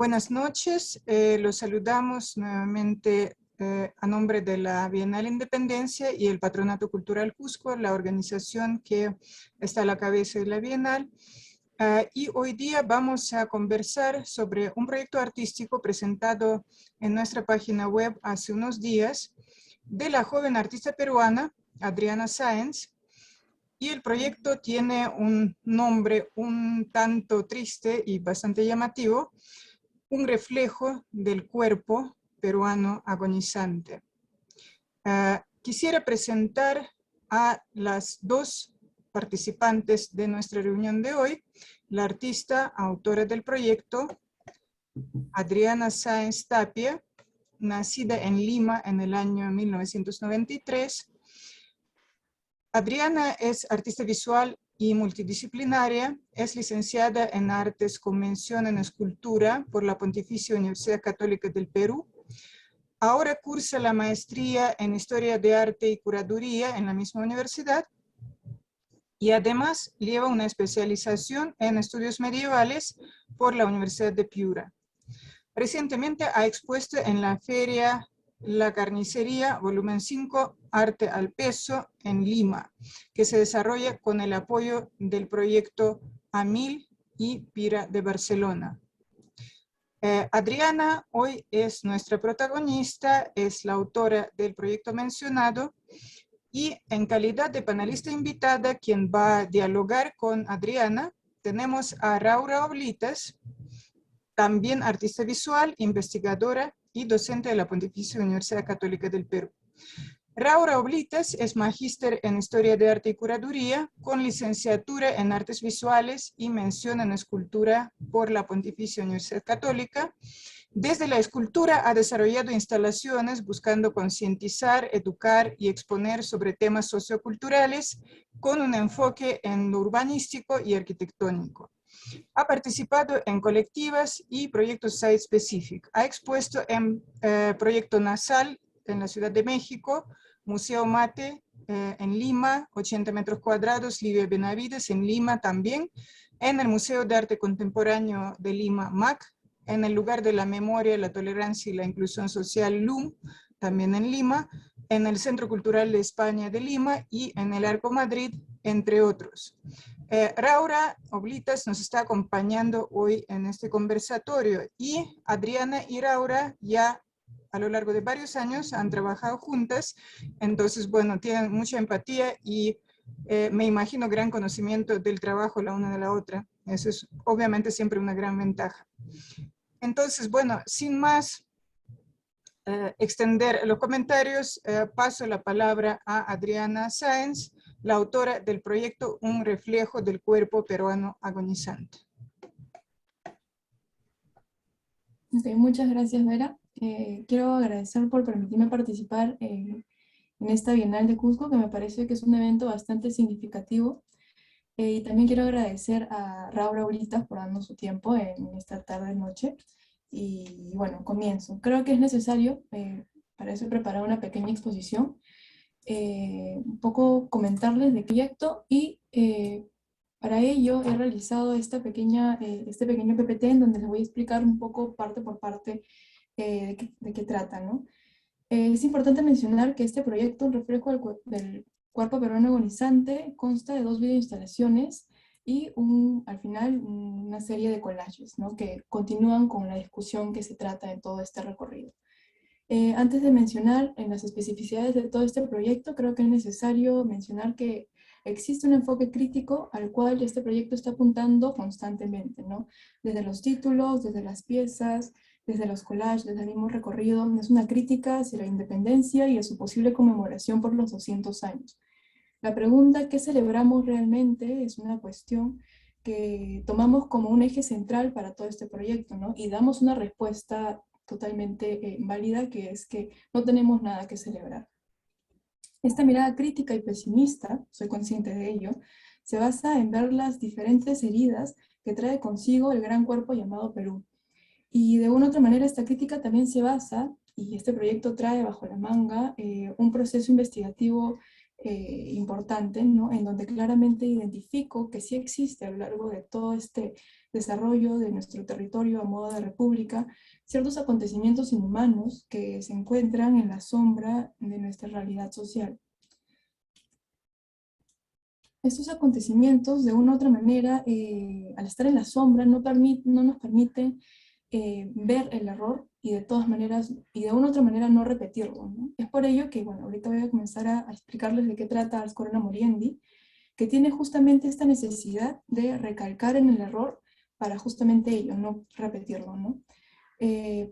Buenas noches, los saludamos nuevamente a nombre de la Bienal Independencia y el Patronato Cultural Cusco, la organización que está a la cabeza de la Bienal. Y hoy día vamos a conversar sobre un proyecto artístico presentado en nuestra página web hace unos días de la joven artista peruana Adriana Sáenz. Y el proyecto tiene un nombre un tanto triste y bastante llamativo: un reflejo del cuerpo peruano agonizante. Quisiera presentar a las dos participantes de nuestra reunión de hoy, la artista autora del proyecto, Adriana Sáenz Tapia, nacida en Lima en el año 1993. Adriana es artista visual y multidisciplinaria, es licenciada en Artes con mención en Escultura por la Pontificia Universidad Católica del Perú. Ahora cursa la maestría en Historia de Arte y Curaduría en la misma universidad y además lleva una especialización en estudios medievales por la Universidad de Piura. Recientemente ha expuesto en la Feria La Carnicería, volumen 5, Arte al Peso, en Lima, que se desarrolla con el apoyo del proyecto AMIL y Pira de Barcelona. Adriana hoy es nuestra protagonista, es la autora del proyecto mencionado, y en calidad de panelista invitada, quien va a dialogar con Adriana, tenemos a Raura Oblitas, también artista visual, investigadora y docente de la Pontificia Universidad Católica del Perú. Raura Oblitas es magíster en Historia de Arte y Curaduría, con licenciatura en Artes Visuales y mención en Escultura por la Pontificia Universidad Católica. Desde la escultura ha desarrollado instalaciones buscando concientizar, educar y exponer sobre temas socioculturales con un enfoque en lo urbanístico y arquitectónico. Ha participado en colectivas y proyectos site-specific. Ha expuesto en Proyecto Nasal en la Ciudad de México, Museo Mate en Lima, 80 metros cuadrados, Livia Benavides en Lima también, en el Museo de Arte Contemporáneo de Lima, MAC, en el Lugar de la Memoria, la Tolerancia y la Inclusión Social, LUM, también en Lima, en el Centro Cultural de España de Lima y en el Arco Madrid, entre otros. Raura Oblitas nos está acompañando hoy en este conversatorio, y Adriana y Raura ya a lo largo de varios años han trabajado juntas, entonces, bueno, tienen mucha empatía y me imagino gran conocimiento del trabajo la una de la otra. Eso es obviamente siempre una gran ventaja. Entonces, bueno, sin más extender los comentarios, paso la palabra a Adriana Sáenz, la autora del proyecto Un reflejo del cuerpo peruano agonizante. Okay, muchas gracias, Vera. Quiero agradecer por permitirme participar en esta Bienal de Cusco, que me parece que es un evento bastante significativo. Y también quiero agradecer a Raura Oblitas por darnos su tiempo en esta tarde-noche. Y bueno, comienzo. Creo que es necesario, para eso preparar una pequeña exposición, un poco comentarles de qué proyecto, y para ello he realizado este pequeño PPT en donde les voy a explicar un poco parte por parte de qué trata, ¿no? Es importante mencionar que este proyecto, Un reflejo del cuerpo peruano agonizante, consta de 2 videoinstalaciones y al final una serie de collages, ¿no?, que continúan con la discusión que se trata en todo este recorrido. Antes de mencionar en las especificidades de todo este proyecto, creo que es necesario mencionar que existe un enfoque crítico al cual este proyecto está apuntando constantemente, ¿no? Desde los títulos, desde las piezas, desde los collages, desde el mismo recorrido. Es una crítica hacia la independencia y a su posible conmemoración por los 200 años. La pregunta ¿qué celebramos realmente? Es una cuestión que tomamos como un eje central para todo este proyecto, ¿no? Y damos una respuesta totalmente válida, que es que no tenemos nada que celebrar. Esta mirada crítica y pesimista, soy consciente de ello, se basa en ver las diferentes heridas que trae consigo el gran cuerpo llamado Perú. Y de una u otra manera esta crítica también se basa, y este proyecto trae bajo la manga, un proceso investigativo importante, ¿no?, en donde claramente identifico que sí existe a lo largo de todo este desarrollo de nuestro territorio a modo de república, ciertos acontecimientos inhumanos que se encuentran en la sombra de nuestra realidad social. Estos acontecimientos, de una u otra manera, al estar en la sombra, no nos permiten ver el error y de todas maneras, y de una u otra manera no repetirlo, ¿no? Es por ello que, bueno, ahorita voy a comenzar a explicarles de qué trata Ars Corona Moriendi, que tiene justamente esta necesidad de recalcar en el error para justamente ello, no repetirlo, ¿no?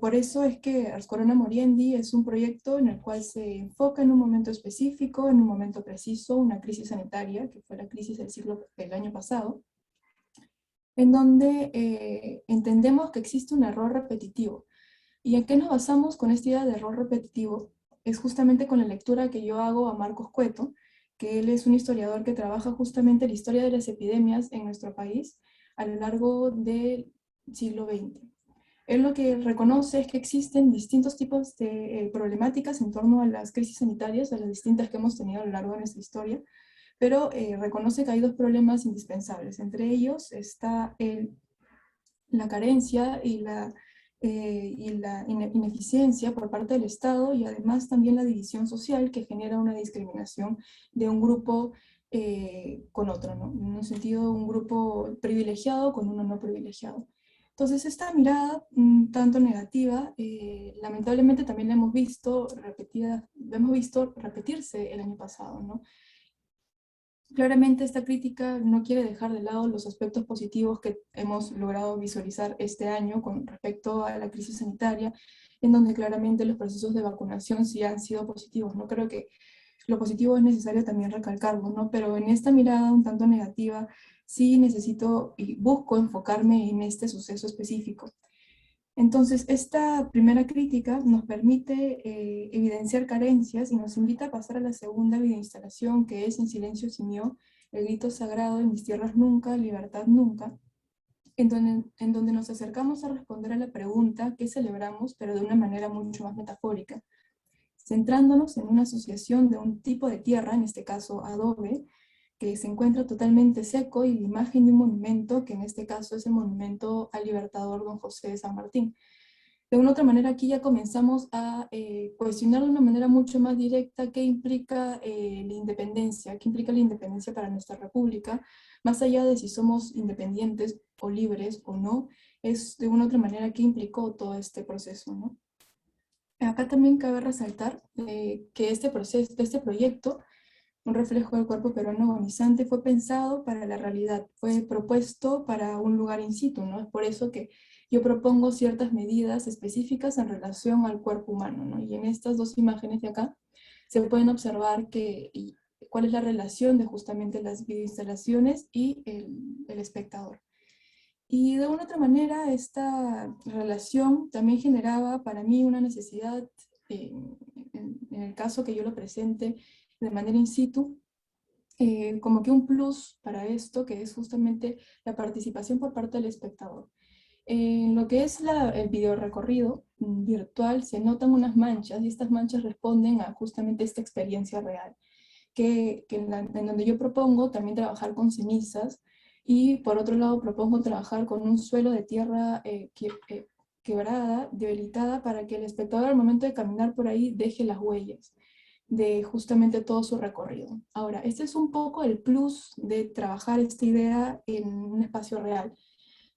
Por eso es que Ars Corona Moriendi es un proyecto en el cual se enfoca en un momento específico, en un momento preciso, una crisis sanitaria, que fue la crisis del año pasado, en donde entendemos que existe un error repetitivo. ¿Y en qué nos basamos con esta idea de error repetitivo? Es justamente con la lectura que yo hago a Marcos Cueto, que él es un historiador que trabaja justamente la historia de las epidemias en nuestro país a lo largo del siglo XX. Él lo que reconoce es que existen distintos tipos de problemáticas en torno a las crisis sanitarias, a las distintas que hemos tenido a lo largo de nuestra historia, pero reconoce que hay dos problemas indispensables. Entre ellos está la carencia y la ineficiencia por parte del Estado, y además también la división social que genera una discriminación de un grupo con otro, ¿no? En un sentido, un grupo privilegiado con uno no privilegiado. Entonces, esta mirada un tanto negativa, lamentablemente también la hemos visto repetirse el año pasado, ¿no? Claramente esta crítica no quiere dejar de lado los aspectos positivos que hemos logrado visualizar este año con respecto a la crisis sanitaria, en donde claramente los procesos de vacunación sí han sido positivos. No creo que lo positivo es necesario también recalcarlo, ¿no? Pero en esta mirada un tanto negativa sí necesito y busco enfocarme en este suceso específico. Entonces, esta primera crítica nos permite evidenciar carencias y nos invita a pasar a la segunda videoinstalación, que es En silencio gimió, el grito sagrado, en mis tierras nunca, libertad nunca, en donde nos acercamos a responder a la pregunta que celebramos, pero de una manera mucho más metafórica, centrándonos en una asociación de un tipo de tierra, en este caso adobe, que se encuentra totalmente seco, y la imagen de un monumento, que en este caso es el monumento al libertador don José de San Martín. De una u otra manera, aquí ya comenzamos a cuestionar de una manera mucho más directa qué implica la independencia, qué implica la independencia para nuestra república, más allá de si somos independientes o libres o no, es de una u otra manera qué implicó todo este proceso, ¿no? Acá también cabe resaltar que este proyecto, un reflejo del cuerpo peruano agonizante, fue pensado para la realidad, fue propuesto para un lugar in situ, ¿no? Es por eso que yo propongo ciertas medidas específicas en relación al cuerpo humano, ¿no? Y en estas dos imágenes de acá se pueden observar cuál es la relación de justamente las videoinstalaciones y el espectador. Y de una otra manera, esta relación también generaba para mí una necesidad, en el caso que yo lo presente de manera in situ, como que un plus para esto, que es justamente la participación por parte del espectador. En lo que es el video recorrido virtual, se notan unas manchas, y estas manchas responden a justamente esta experiencia real, en donde yo propongo también trabajar con cenizas, y por otro lado propongo trabajar con un suelo de tierra quebrada, debilitada, para que el espectador al momento de caminar por ahí deje las huellas de justamente todo su recorrido. Ahora, este es un poco el plus de trabajar esta idea en un espacio real,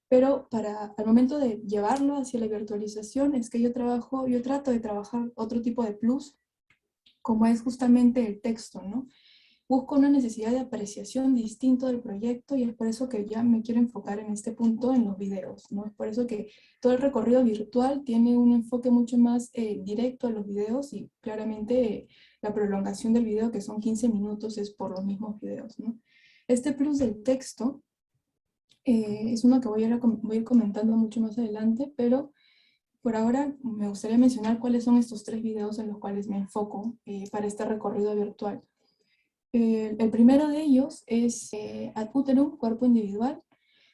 pero al momento de llevarlo hacia la virtualización es que yo trato de trabajar otro tipo de plus, como es justamente el texto, ¿no? Busco una necesidad de apreciación distinto del proyecto, y es por eso que ya me quiero enfocar en este punto en los videos, ¿no? Es por eso que todo el recorrido virtual tiene un enfoque mucho más directo a los videos, y claramente la prolongación del video, que son 15 minutos, es por los mismos videos, ¿no? Este plus del texto es uno que voy a ir comentando mucho más adelante, pero por ahora me gustaría mencionar cuáles son estos 3 videos en los cuales me enfoco para este recorrido virtual. El primero de ellos es Ad Uterum, cuerpo individual.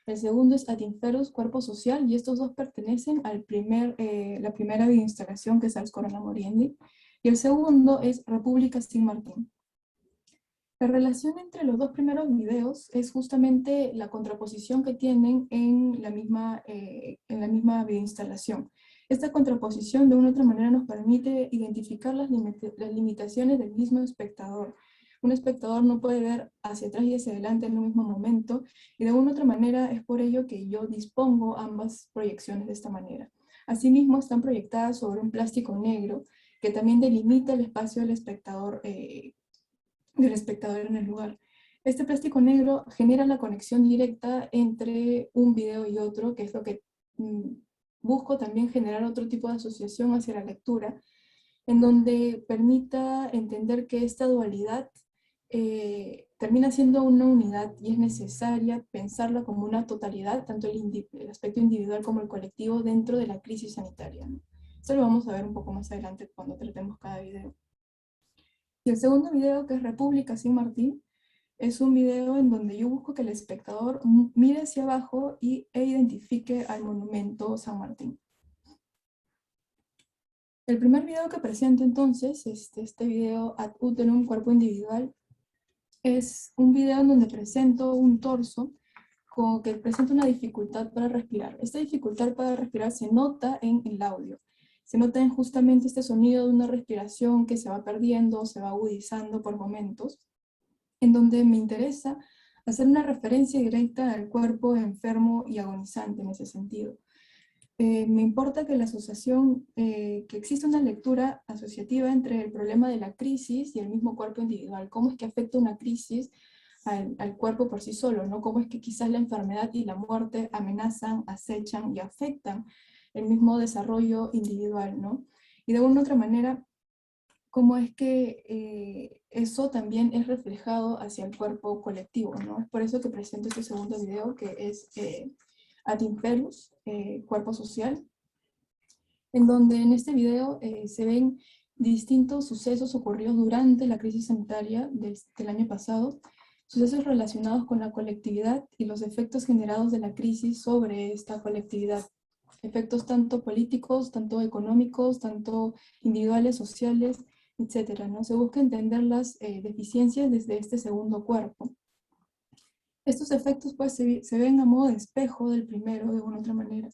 El segundo es Ad Inferus, cuerpo social, y estos dos pertenecen a la primera videoinstalación, que es Ars Corona Moriendi. Y el segundo es República sin Martín. La relación entre los dos primeros videos es justamente la contraposición que tienen en la misma videoinstalación. Esta contraposición de una u otra manera nos permite identificar las limitaciones del mismo espectador. Un espectador no puede ver hacia atrás y hacia adelante en un mismo momento, y de una u otra manera es por ello que yo dispongo ambas proyecciones de esta manera. Asimismo, están proyectadas sobre un plástico negro que también delimita el espacio del espectador en el lugar. Este plástico negro genera la conexión directa entre un video y otro, que es lo que busco también generar otro tipo de asociación hacia la lectura, en donde permita entender que esta dualidad termina siendo una unidad y es necesaria pensarla como una totalidad, tanto el aspecto individual como el colectivo dentro de la crisis sanitaria, ¿no? Esto lo vamos a ver un poco más adelante cuando tratemos cada video. Y el segundo video, que es República sin Martín, es un video en donde yo busco que el espectador mire hacia abajo e identifique al monumento San Martín. El primer video que presento entonces, este video Ad Uterum, cuerpo individual, es un video en donde presento un torso con que presenta una dificultad para respirar. Esta dificultad para respirar se nota en el audio. Se nota en justamente este sonido de una respiración que se va perdiendo, se va agudizando por momentos, en donde me interesa hacer una referencia directa al cuerpo enfermo y agonizante en ese sentido. Me importa que la asociación, que exista una lectura asociativa entre el problema de la crisis y el mismo cuerpo individual. ¿Cómo es que afecta una crisis al cuerpo por sí solo, ¿no? Cómo es que quizás la enfermedad y la muerte amenazan, acechan y afectan el mismo desarrollo individual, ¿no? Y de una u otra manera, cómo es que eso también es reflejado hacia el cuerpo colectivo, ¿no? Es por eso que presento este segundo video, que es Ad Imperus, cuerpo social, en donde en este video se ven distintos sucesos ocurridos durante la crisis sanitaria del año pasado, sucesos relacionados con la colectividad y los efectos generados de la crisis sobre esta colectividad. Efectos tanto políticos, tanto económicos, tanto individuales, sociales, etcétera, ¿no? Se busca entender las deficiencias desde este segundo cuerpo. Estos efectos pues se ven a modo de espejo del primero, de una u otra manera.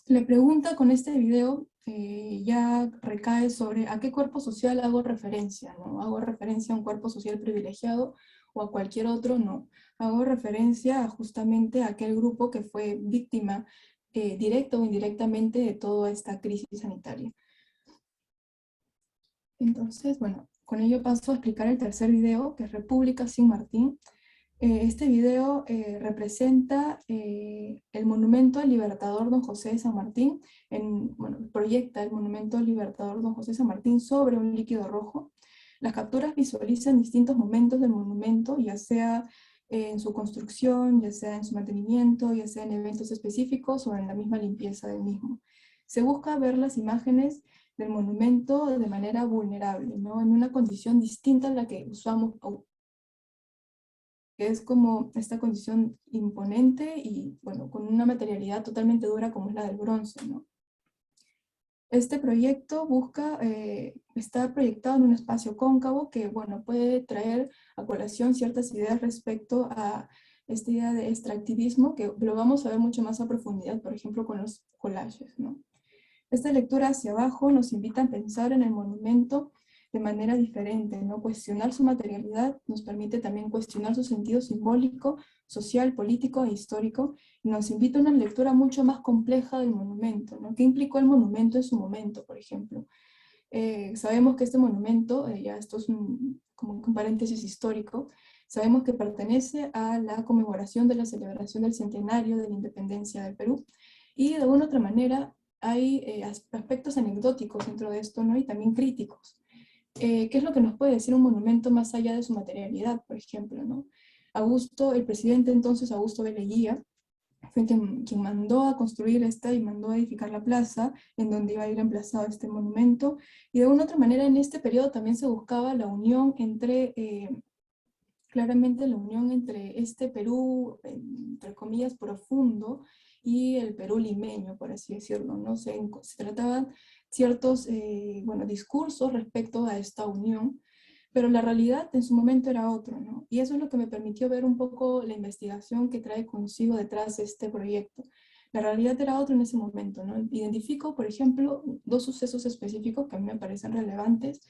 La pregunta con este video ya recae sobre a qué cuerpo social hago referencia, ¿no? ¿Hago referencia a un cuerpo social privilegiado o a cualquier otro? No. Hago referencia justamente a aquel grupo que fue víctima directa o indirectamente de toda esta crisis sanitaria. Entonces, bueno, con ello paso a explicar el tercer video, que es República sin Martín. Este video representa el monumento al libertador Don José de San Martín, bueno, proyecta el monumento al libertador Don José de San Martín sobre un líquido rojo. Las capturas visualizan distintos momentos del monumento, ya sea en su construcción, ya sea en su mantenimiento, ya sea en eventos específicos o en la misma limpieza del mismo. Se busca ver las imágenes del monumento de manera vulnerable, ¿no? En una condición distinta a la que usamos, que es como esta condición imponente y, bueno, con una materialidad totalmente dura como es la del bronce, ¿no? Este proyecto está proyectado en un espacio cóncavo que, bueno, puede traer a colación ciertas ideas respecto a esta idea de extractivismo, que lo vamos a ver mucho más a profundidad, por ejemplo, con los collages, ¿no? Esta lectura hacia abajo nos invita a pensar en el monumento de manera diferente, ¿no? Cuestionar su materialidad nos permite también cuestionar su sentido simbólico, social, político e histórico, y nos invita a una lectura mucho más compleja del monumento, ¿no? ¿Qué implicó el monumento en su momento, por ejemplo? Sabemos que este monumento, ya esto es como un paréntesis histórico, sabemos que pertenece a la conmemoración de la celebración del centenario de la independencia del Perú, y de alguna otra manera hay aspectos anecdóticos dentro de esto, ¿no? Y también críticos. ¿Qué es lo que nos puede decir un monumento más allá de su materialidad, por ejemplo, ¿no? El presidente entonces, Augusto B. Leguía, fue quien mandó a construir y mandó a edificar la plaza en donde iba a ir emplazado este monumento, y de una otra manera en este periodo también se buscaba la unión claramente la unión entre este Perú, entre comillas, profundo, y el Perú limeño, por así decirlo, ¿no? Se trataban ciertos, bueno, discursos respecto a esta unión, pero la realidad en su momento era otro, ¿no? Y eso es lo que me permitió ver un poco la investigación que trae consigo detrás de este proyecto. La realidad era otra en ese momento, ¿no? Identifico, por ejemplo, dos sucesos específicos que a mí me parecen relevantes,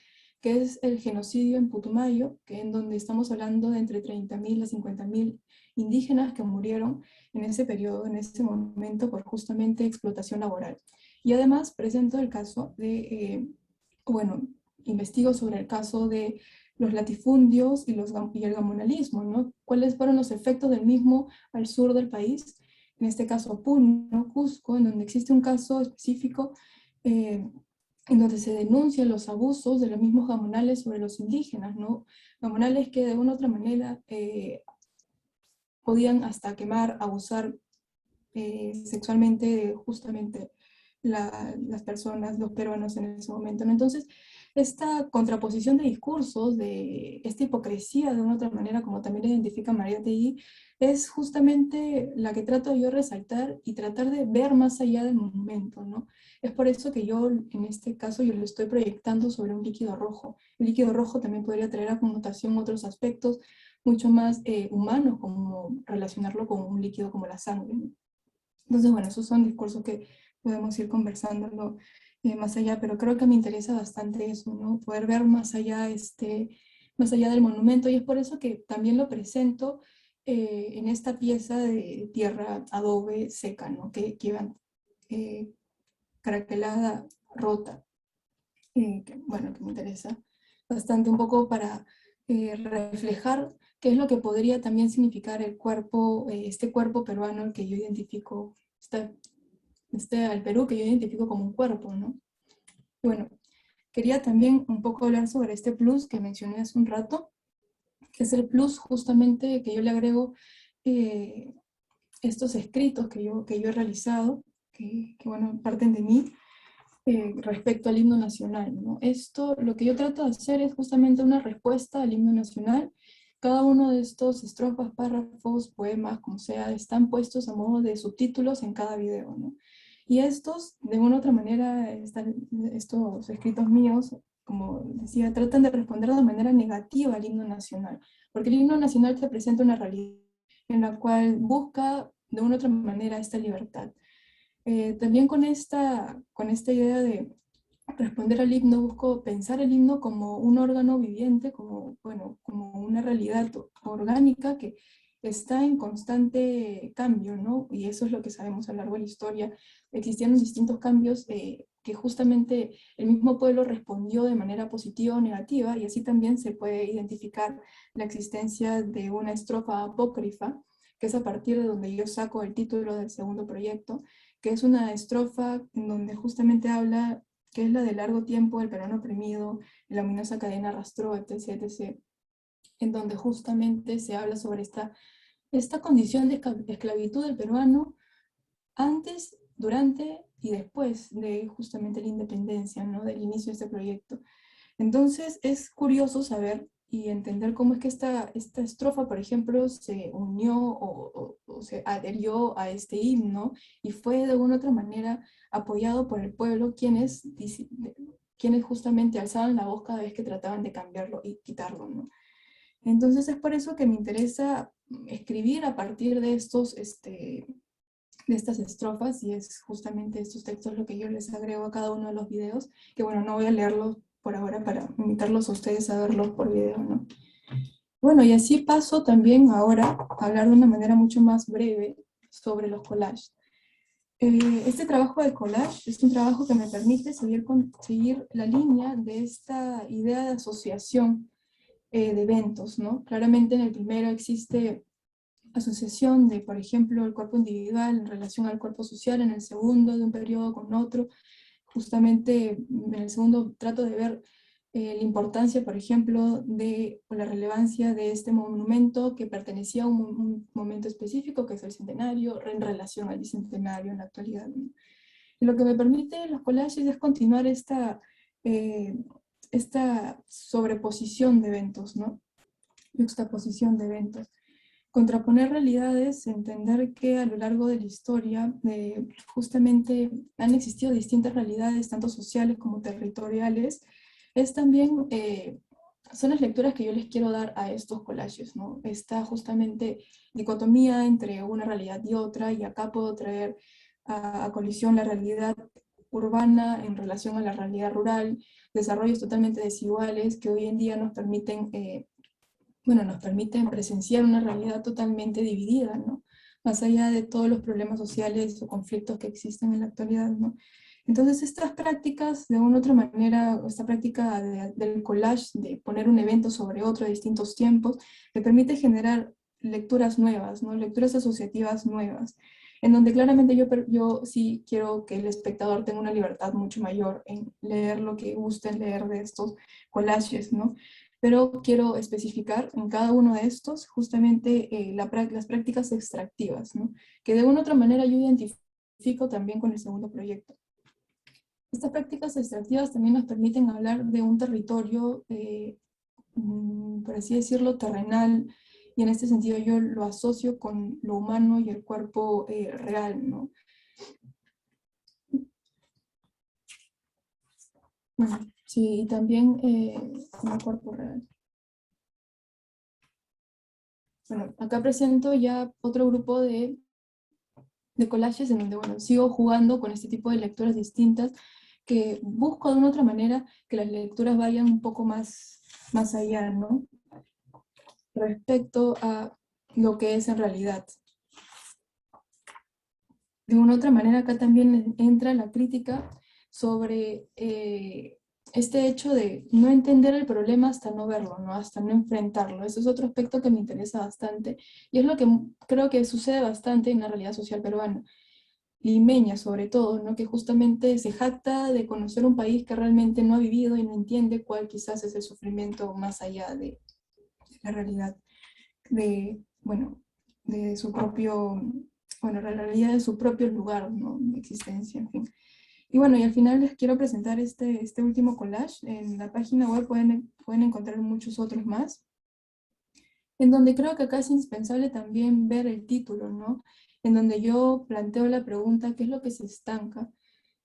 que es el genocidio en Putumayo, que en donde estamos hablando de entre 30.000 a 50.000 indígenas que murieron en ese periodo, en ese momento, por justamente explotación laboral. Y además presento el caso de, bueno, investigo sobre el caso de los latifundios y el gamonalismo, ¿no? ¿Cuáles fueron los efectos del mismo al sur del país? En este caso Puno, Cusco, en donde existe un caso específico eh, en donde se denuncian los abusos de los mismos gamonales sobre los indígenas, ¿no? Gamonales que de una u otra manera podían hasta quemar, abusar sexualmente justamente las personas, los peruanos en ese momento, ¿no? Entonces, esta contraposición de discursos, de esta hipocresía de una otra manera, como también identifica María Tegui, es justamente la que trato yo de resaltar y tratar de ver más allá del monumento, ¿no? Es por eso que yo, en este caso, yo lo estoy proyectando sobre un líquido rojo. El líquido rojo también podría traer a connotación otros aspectos mucho más humanos, como relacionarlo con un líquido como la sangre, ¿no? Entonces, bueno, esos son discursos que podemos ir conversándolo más allá, pero creo que me interesa bastante eso, ¿no? Poder ver más allá, más allá del monumento, y es por eso que también lo presento en esta pieza de tierra adobe seca, ¿no? Que iba eh, craquelada, rota, bueno, que me interesa bastante un poco para reflejar qué es lo que podría también significar el cuerpo, este cuerpo peruano al que yo identifico, al Perú que yo identifico como un cuerpo, ¿no? Y bueno, quería también un poco hablar sobre este plus que mencioné hace un rato, que es el plus justamente que yo le agrego eh, estos escritos que yo he realizado, que bueno, parten de mí, respecto al himno nacional, ¿no? Esto, lo que yo trato de hacer es justamente una respuesta al himno nacional. Cada uno de estos estrofas, párrafos, poemas, como sea, están puestos a modo de subtítulos en cada video, ¿no? Y estos, de una u otra manera, estos escritos míos, como decía, tratan de responder de manera negativa al himno nacional, porque el himno nacional te presenta una realidad en la cual busca de una u otra manera esta libertad. También con esta idea de responder al himno, busco pensar el himno como un órgano viviente, como, bueno, como una realidad orgánica que está en constante cambio, ¿no? Y eso es lo que sabemos a lo largo de la historia. Existieron distintos cambios que justamente el mismo pueblo respondió de manera positiva o negativa, y así también se puede identificar la existencia de una estrofa apócrifa, que es a partir de donde yo saco el título del segundo proyecto, que es una estrofa en donde justamente habla que es la de largo tiempo el peruano oprimido, la ominosa cadena arrastró, etc., etc., en donde justamente se habla sobre esta condición de esclavitud del peruano antes, durante y después de justamente la independencia, ¿no? Del inicio de este proyecto. Entonces es curioso saber y entender cómo es que esta estrofa, por ejemplo, se unió o se adherió a este himno y fue de alguna otra manera apoyado por el pueblo, quienes justamente alzaban la voz cada vez que trataban de cambiarlo y quitarlo, ¿no? Entonces es por eso que me interesa escribir a partir de de estas estrofas, y es justamente estos textos lo que yo les agrego a cada uno de los videos, que bueno, no voy a leerlos por ahora para invitarlos a ustedes a verlos por video, ¿no? Bueno, y así paso también ahora a hablar de una manera mucho más breve sobre los collages. Este trabajo de collage es un trabajo que me permite seguir la línea de esta idea de asociación de eventos, ¿no? Claramente en el primero existe asociación de, por ejemplo, el cuerpo individual en relación al cuerpo social, en el segundo de un periodo con otro. Justamente en el segundo trato de ver la importancia, por ejemplo, o la relevancia de este monumento que pertenecía a un momento específico, que es el centenario, en relación al bicentenario en la actualidad, ¿no? Y lo que me permite los collages es continuar eh, esta sobreposición de eventos, ¿no? Juxtaposición de eventos. Contraponer realidades, entender que a lo largo de la historia justamente han existido distintas realidades, tanto sociales como territoriales, es también son las lecturas que yo les quiero dar a estos collages, ¿no? Esta justamente dicotomía entre una realidad y otra, y acá puedo traer a colisión la realidad urbana en relación a la realidad rural, desarrollos totalmente desiguales que hoy en día nos permiten, bueno, nos permiten presenciar una realidad totalmente dividida, ¿no? Más allá de todos los problemas sociales o conflictos que existen en la actualidad, ¿no? Entonces estas prácticas, de una u otra manera, esta práctica del collage, de poner un evento sobre otro a distintos tiempos, me permite generar lecturas nuevas, ¿no? Lecturas asociativas nuevas, en donde claramente yo sí quiero que el espectador tenga una libertad mucho mayor en leer lo que guste leer de estos collages, ¿no? Pero quiero especificar en cada uno de estos justamente las prácticas extractivas, ¿no? Que de una u otra manera yo identifico también con el segundo proyecto. Estas prácticas extractivas también nos permiten hablar de un territorio, por así decirlo, terrenal, y en este sentido yo lo asocio con lo humano y el cuerpo real, ¿no? Bueno, sí, y también con el cuerpo real. Bueno, acá presento ya otro grupo de collages en donde, bueno, sigo jugando con este tipo de lecturas distintas, que busco de una otra manera que las lecturas vayan un poco más allá, ¿no? Respecto a lo que es en realidad. De una otra manera, acá también entra la crítica sobre este hecho de no entender el problema hasta no verlo, ¿no? Hasta no enfrentarlo. Ese es otro aspecto que me interesa bastante y es lo que creo que sucede bastante en la realidad social peruana, limeña sobre todo, ¿no? Que justamente se jacta de conocer un país que realmente no ha vivido y no entiende cuál quizás es el sufrimiento más allá de la realidad, de, bueno, de su propio, bueno, la realidad de su propio lugar, ¿no? De existencia, en fin. Y bueno, y al final les quiero presentar este último collage. En la página web pueden encontrar muchos otros más, en donde creo que acá es indispensable también ver el título, ¿no? En donde yo planteo la pregunta, ¿qué es lo que se estanca?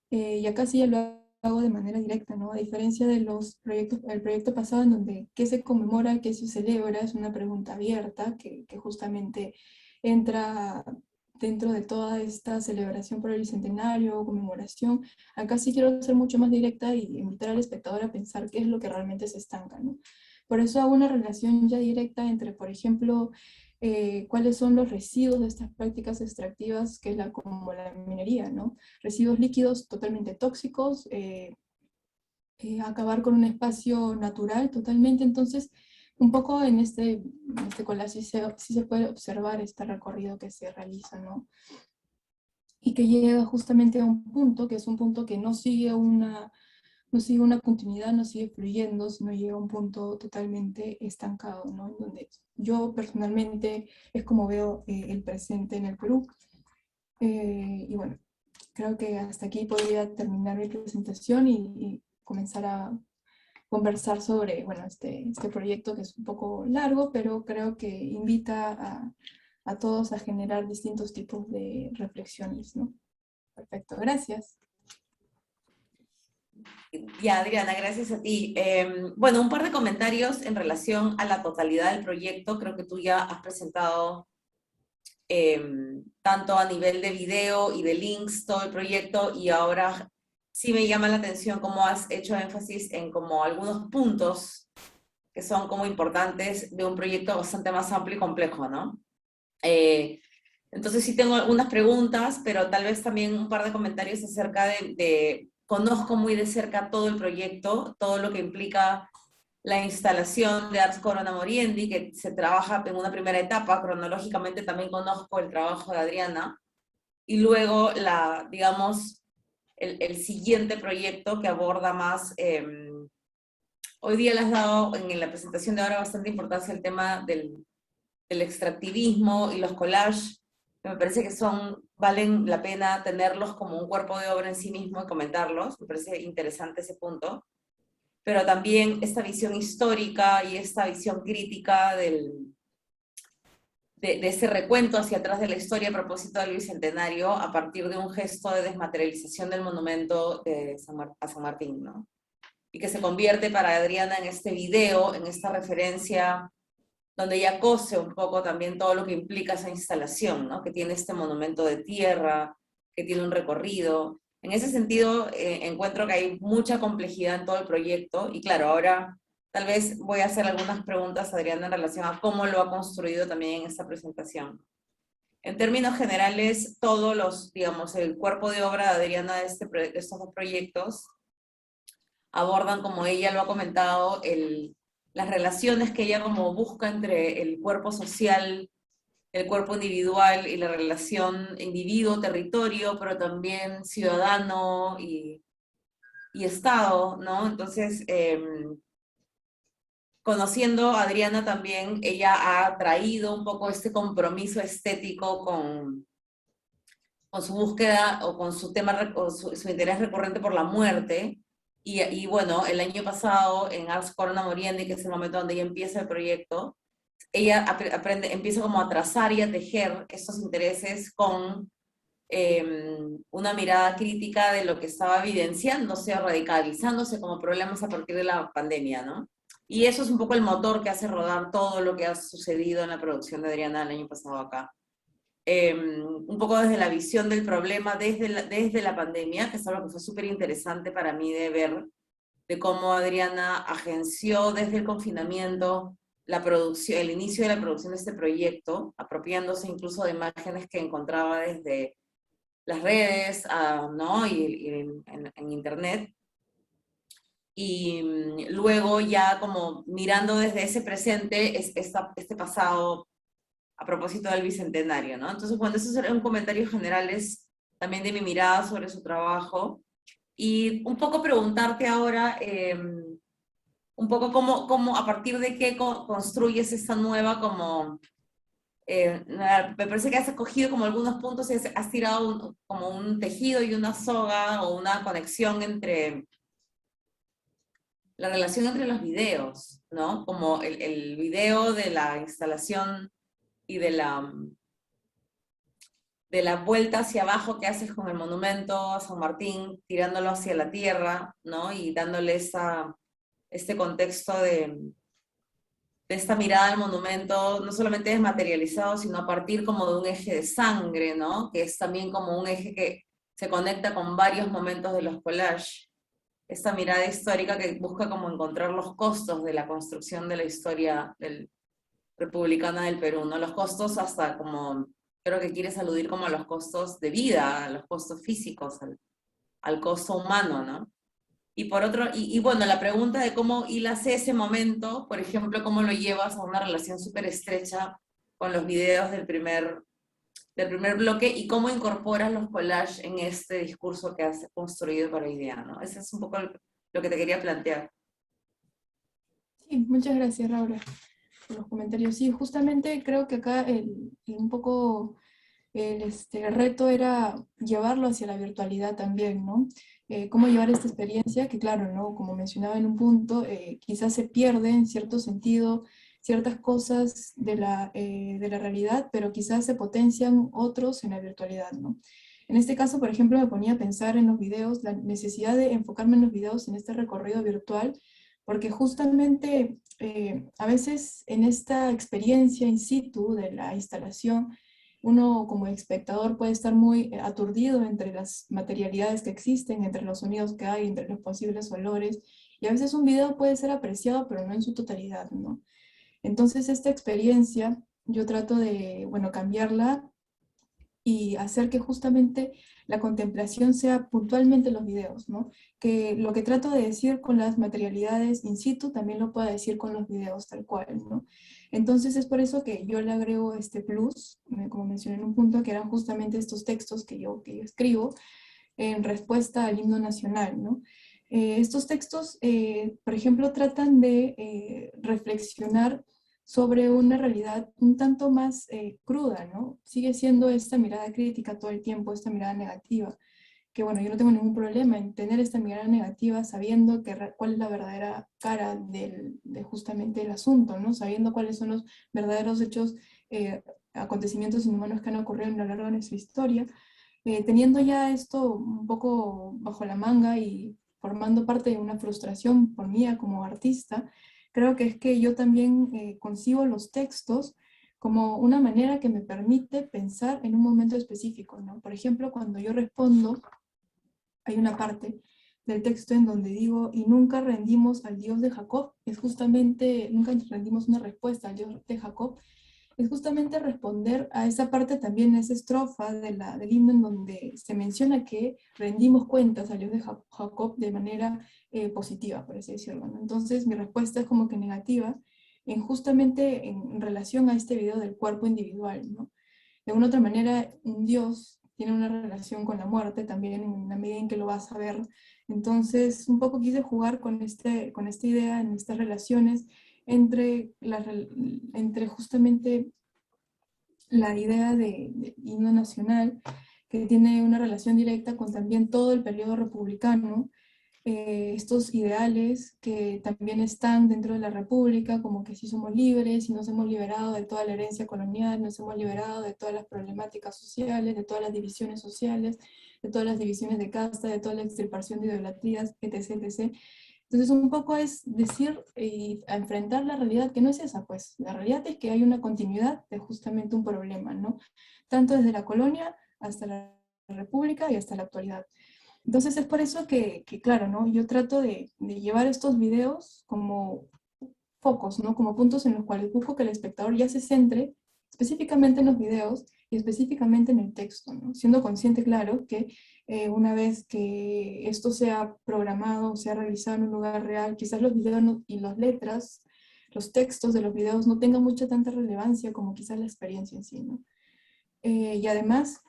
Y acá sí ya lo hago de manera directa, ¿no? A diferencia de los proyectos, el proyecto pasado en donde qué se conmemora, qué se celebra, es una pregunta abierta que justamente entra dentro de toda esta celebración por el bicentenario o conmemoración. Acá sí quiero ser mucho más directa y invitar al espectador a pensar qué es lo que realmente se estanca, ¿no? Por eso hago una relación ya directa entre, por ejemplo, cuáles son los residuos de estas prácticas extractivas, que es como la minería, ¿no? Residuos líquidos totalmente tóxicos, acabar con un espacio natural totalmente. Entonces, un poco en este collage sí se puede observar este recorrido que se realiza, ¿no? Y que llega justamente a un punto, que es un punto que no sigue una continuidad, no sigue fluyendo, sino llega a un punto totalmente estancado, ¿no? En donde yo personalmente es como veo el presente en el Perú. Y bueno, creo que hasta aquí podría terminar mi presentación y comenzar a conversar sobre, bueno, este proyecto que es un poco largo, pero creo que invita a todos a generar distintos tipos de reflexiones, ¿no? Perfecto, gracias. Ya, Adriana, gracias a ti. Bueno, un par de comentarios en relación a la totalidad del proyecto. Creo que tú ya has presentado tanto a nivel de video y de links todo el proyecto, y ahora sí me llama la atención cómo has hecho énfasis en como algunos puntos que son como importantes de un proyecto bastante más amplio y complejo, ¿no? Entonces sí tengo algunas preguntas, pero tal vez también un par de comentarios acerca conozco muy de cerca todo el proyecto, todo lo que implica la instalación de Ars Corona Moriendi, que se trabaja en una primera etapa. Cronológicamente también conozco el trabajo de Adriana, y luego digamos, el siguiente proyecto que aborda más, hoy día le has dado en la presentación de ahora bastante importancia al tema del extractivismo y los collages, que me parece que valen la pena tenerlos como un cuerpo de obra en sí mismo y comentarlos. Me parece interesante ese punto. Pero también esta visión histórica y esta visión crítica de ese recuento hacia atrás de la historia a propósito del Bicentenario, a partir de un gesto de desmaterialización del monumento a San Martín, ¿no? y que se convierte para Adriana en este video, en esta referencia, donde ella cose un poco también todo lo que implica esa instalación, ¿no? Que tiene este monumento de tierra, que tiene un recorrido. En ese sentido, encuentro que hay mucha complejidad en todo el proyecto, y claro, ahora tal vez voy a hacer algunas preguntas a Adriana en relación a cómo lo ha construido también en esta presentación. En términos generales, todos los, digamos, el cuerpo de obra de Adriana de estos dos proyectos abordan, como ella lo ha comentado, las relaciones que ella como busca entre el cuerpo social, el cuerpo individual y la relación individuo-territorio, pero también ciudadano y Estado, ¿no? Entonces, conociendo a Adriana también, ella ha traído un poco este compromiso estético con su búsqueda o con su tema, o su interés recurrente por la muerte. Y bueno, el año pasado en Ars Corona Moriendi, que es el momento donde ella empieza el proyecto, ella empieza como a trazar y a tejer estos intereses con una mirada crítica de lo que estaba evidenciándose o radicalizándose como problemas a partir de la pandemia, ¿no? Y eso es un poco el motor que hace rodar todo lo que ha sucedido en la producción de Adriana el año pasado acá. Un poco desde la visión del problema desde la pandemia, que es algo que fue súper interesante para mí de ver, de cómo Adriana agenció desde el confinamiento la producción, el inicio de la producción de este proyecto, apropiándose incluso de imágenes que encontraba desde las redes, ¿no? y en internet. Y luego ya como mirando desde ese presente este pasado a propósito del Bicentenario, ¿no? Entonces, bueno, esos eran comentarios generales también de mi mirada sobre su trabajo. Y un poco preguntarte ahora, un poco cómo a partir de qué construyes esta nueva como... me parece que has escogido como algunos puntos y has tirado como un tejido y una soga o una conexión entre la relación entre los videos, ¿no? Como el video de la instalación y de la vuelta hacia abajo que haces con el monumento a San Martín, tirándolo hacia la tierra, ¿no? Y dándole este contexto de esta mirada al monumento, no solamente desmaterializado, sino a partir como de un eje de sangre, ¿no? Que es también como un eje que se conecta con varios momentos de los collages. Esta mirada histórica que busca como encontrar los costos de la construcción de la historia republicana del Perú, ¿no? Los costos hasta como, creo que quieres aludir como a los costos de vida, a los costos físicos, al costo humano, ¿no? Y por otro, y bueno, la pregunta de cómo hilas ese momento, por ejemplo, cómo lo llevas a una relación súper estrecha con los videos del primer bloque y cómo incorporas los collages en este discurso que has construido para hoy día, ¿no? Ese es un poco lo que te quería plantear. Sí, muchas gracias, Laura, por los comentarios. Sí, justamente creo que acá un poco el reto era llevarlo hacia la virtualidad también, ¿no? Cómo llevar esta experiencia, que claro, ¿no? Como mencionaba en un punto, quizás se pierde en cierto sentido ciertas cosas de la realidad, pero quizás se potencian otros en la virtualidad, ¿no? En este caso, por ejemplo, me ponía a pensar en los videos, la necesidad de enfocarme en los videos en este recorrido virtual, porque justamente a veces en esta experiencia in situ de la instalación, uno como espectador puede estar muy aturdido entre las materialidades que existen, entre los sonidos que hay, entre los posibles olores, y a veces un video puede ser apreciado, pero no en su totalidad, ¿no? Entonces esta experiencia yo trato de, bueno, cambiarla y hacer que justamente la contemplación sea puntualmente los videos, ¿no? Que lo que trato de decir con las materialidades in situ también lo pueda decir con los videos tal cual, ¿no? Entonces es por eso que yo le agrego este plus, como mencioné en un punto, que eran justamente estos textos que yo escribo en respuesta al himno nacional, ¿no? Estos textos, por ejemplo, tratan de reflexionar sobre una realidad un tanto más cruda, ¿no? Sigue siendo esta mirada crítica todo el tiempo, esta mirada negativa, que bueno, yo no tengo ningún problema en tener esta mirada negativa sabiendo cuál es la verdadera cara de justamente el asunto, ¿no? Sabiendo cuáles son los verdaderos hechos, acontecimientos inhumanos que han ocurrido a lo largo de nuestra historia. Teniendo ya esto un poco bajo la manga y formando parte de una frustración por mía como artista, creo que es que yo también concibo los textos como una manera que me permite pensar en un momento específico, ¿no? Por ejemplo, cuando yo respondo, hay una parte del texto en donde digo, y nunca rendimos al Dios de Jacob, es justamente, nunca rendimos una respuesta al Dios de Jacob, es justamente responder a esa parte también, esa estrofa del himno en donde se menciona que rendimos cuentas al Dios de Jacob de manera positiva, por así decirlo, ¿no? Entonces mi respuesta es como que negativa, justamente en relación a este video del cuerpo individual, ¿no? De una otra manera, un Dios tiene una relación con la muerte también en la medida en que lo vas a ver. Entonces, un poco quise jugar con esta idea, en estas relaciones, entre justamente la idea de himno nacional, que tiene una relación directa con también todo el periodo republicano, estos ideales que también están dentro de la República, como que sí somos libres y nos hemos liberado de toda la herencia colonial, nos hemos liberado de todas las problemáticas sociales, de todas las divisiones sociales, de todas las divisiones de casta, de toda la extirpación de idolatrías, etc., etc. Entonces un poco es decir y enfrentar la realidad que no es esa, pues la realidad es que hay una continuidad de justamente un problema, ¿no? Tanto desde la colonia hasta la República y hasta la actualidad. Entonces es por eso que claro, ¿no? Yo trato de llevar estos videos como focos, ¿no? Como puntos en los cuales busco que el espectador ya se centre específicamente en los videos y específicamente en el texto, ¿no? Siendo consciente, claro, que una vez que esto sea programado, sea realizado en un lugar real, quizás los videos y las letras, los textos de los videos no tengan mucha tanta relevancia como quizás la experiencia en sí, ¿no? Y además,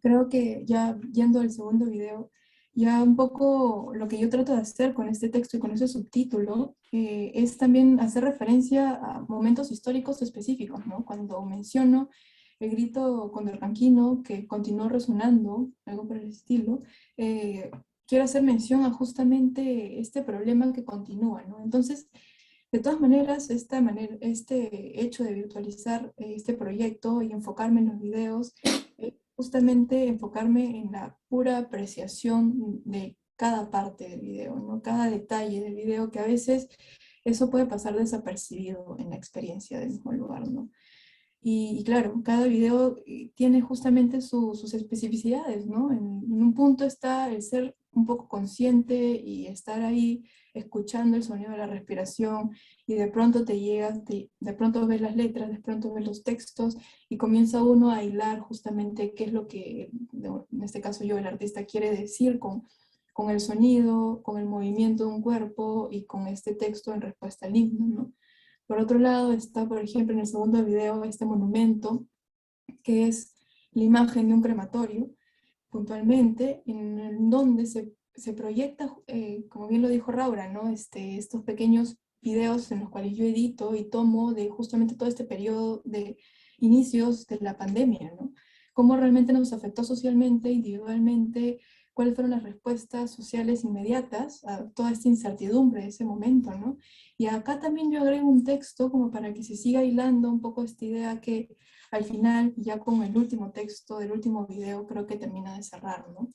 creo que ya yendo al segundo video, ya un poco lo que yo trato de hacer con este texto y con ese subtítulo es también hacer referencia a momentos históricos específicos, ¿no? Cuando menciono el grito condorcanquino que continuó resonando, algo por el estilo, quiero hacer mención a justamente este problema que continúa, ¿no? Entonces, de todas maneras, este hecho de virtualizar este proyecto y enfocarme en los videos, justamente enfocarme en la pura apreciación de cada parte del video, ¿no? Cada detalle del video, que a veces eso puede pasar desapercibido en la experiencia del mismo lugar, ¿no? Y claro, cada video tiene justamente sus especificidades, ¿no? En un punto está el ser un poco consciente y estar ahí escuchando el sonido de la respiración y de pronto te llegas, de pronto ves las letras, de pronto ves los textos y comienza uno a hilar justamente qué es lo que, en este caso yo, el artista, quiere decir con el sonido, con el movimiento de un cuerpo y con este texto en respuesta al himno, ¿no? Por otro lado está, por ejemplo, en el segundo video, este monumento, que es la imagen de un crematorio, puntualmente, en donde se proyecta, como bien lo dijo Raura, ¿no? Estos pequeños videos en los cuales yo edito y tomo de justamente todo este periodo de inicios de la pandemia, ¿no? Cómo realmente nos afectó socialmente, individualmente, cuáles fueron las respuestas sociales inmediatas a toda esta incertidumbre de ese momento, ¿no? Y acá también yo agrego un texto como para que se siga hilando un poco esta idea que al final, ya con el último texto del último video, creo que termina de cerrar, ¿no?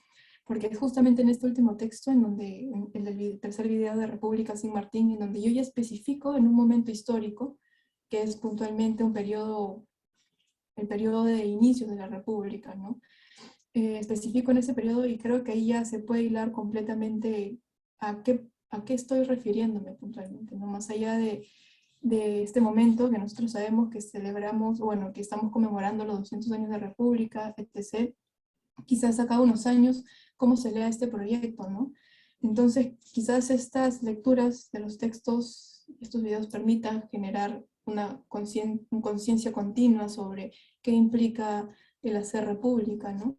Porque es justamente en este último texto, en donde, en el tercer video de República Sin Martín, en donde yo ya especifico en un momento histórico, que es puntualmente el periodo de inicio de la República, ¿no? Especifico en ese periodo y creo que ahí ya se puede hilar completamente a qué estoy refiriéndome puntualmente, ¿no? Más allá de este momento que nosotros sabemos que celebramos, bueno, que estamos conmemorando los 200 años de República, etc. Quizás a cada unos años, cómo se lea este proyecto, ¿no? Entonces, quizás estas lecturas de los textos, estos videos permitan generar una conciencia continua sobre qué implica el hacer república, ¿no?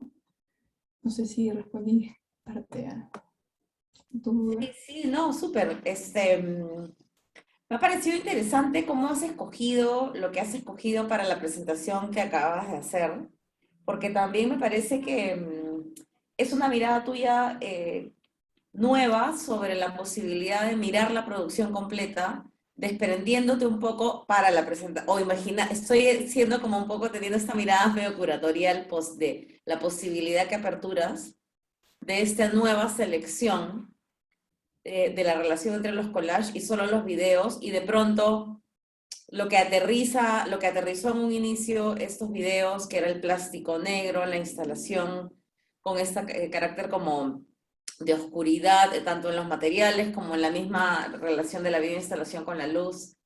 No sé si respondí parte a tu duda. Sí, sí, no, súper. Me ha parecido interesante cómo has escogido lo que has escogido para la presentación que acabas de hacer, porque también me parece que es una mirada tuya nueva sobre la posibilidad de mirar la producción completa, desprendiéndote un poco para la presentación, o imagina, estoy siendo como un poco teniendo esta mirada medio curatorial de la posibilidad que aperturas de esta nueva selección de la relación entre los collages y solo los videos, y de pronto lo que aterrizó en un inicio estos videos, que era el plástico negro, la instalación con este carácter como de oscuridad, tanto en los materiales como en la misma relación de la videoinstalación con la luz,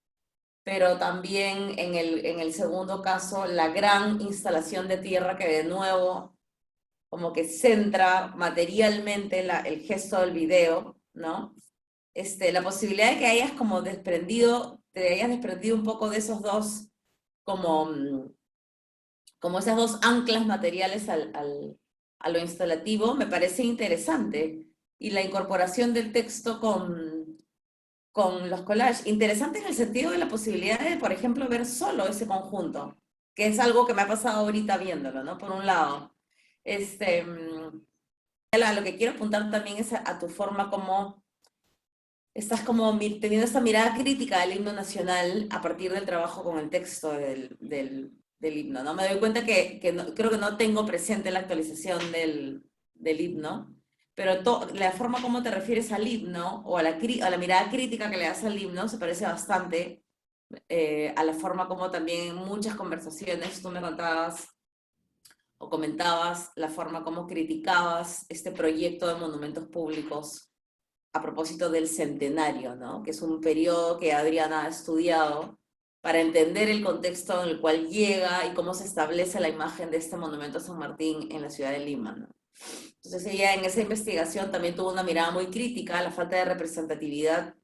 pero también en el segundo caso, la gran instalación de tierra que de nuevo como que centra materialmente el gesto del video, ¿no? La posibilidad de que hayas como te hayas desprendido un poco de esos dos, como, como esas dos anclas materiales a lo instalativo, me parece interesante. Y la incorporación del texto con los collages, interesante en el sentido de la posibilidad de, por ejemplo, ver solo ese conjunto, que es algo que me ha pasado ahorita viéndolo, ¿no? Por un lado. Lo que quiero apuntar también es a tu forma como estás como teniendo esta mirada crítica del himno nacional a partir del trabajo con el texto del himno, ¿no? Me doy cuenta que creo que no tengo presente la actualización del himno, pero la forma como te refieres al himno o a la mirada crítica que le das al himno se parece bastante a la forma como también en muchas conversaciones tú me contabas o comentabas la forma como criticabas este proyecto de monumentos públicos a propósito del centenario, ¿no? Que es un periodo que Adriana ha estudiado para entender el contexto en el cual llega y cómo se establece la imagen de este monumento a San Martín en la ciudad de Lima, ¿no? Entonces ella en esa investigación también tuvo una mirada muy crítica a la falta de representatividad,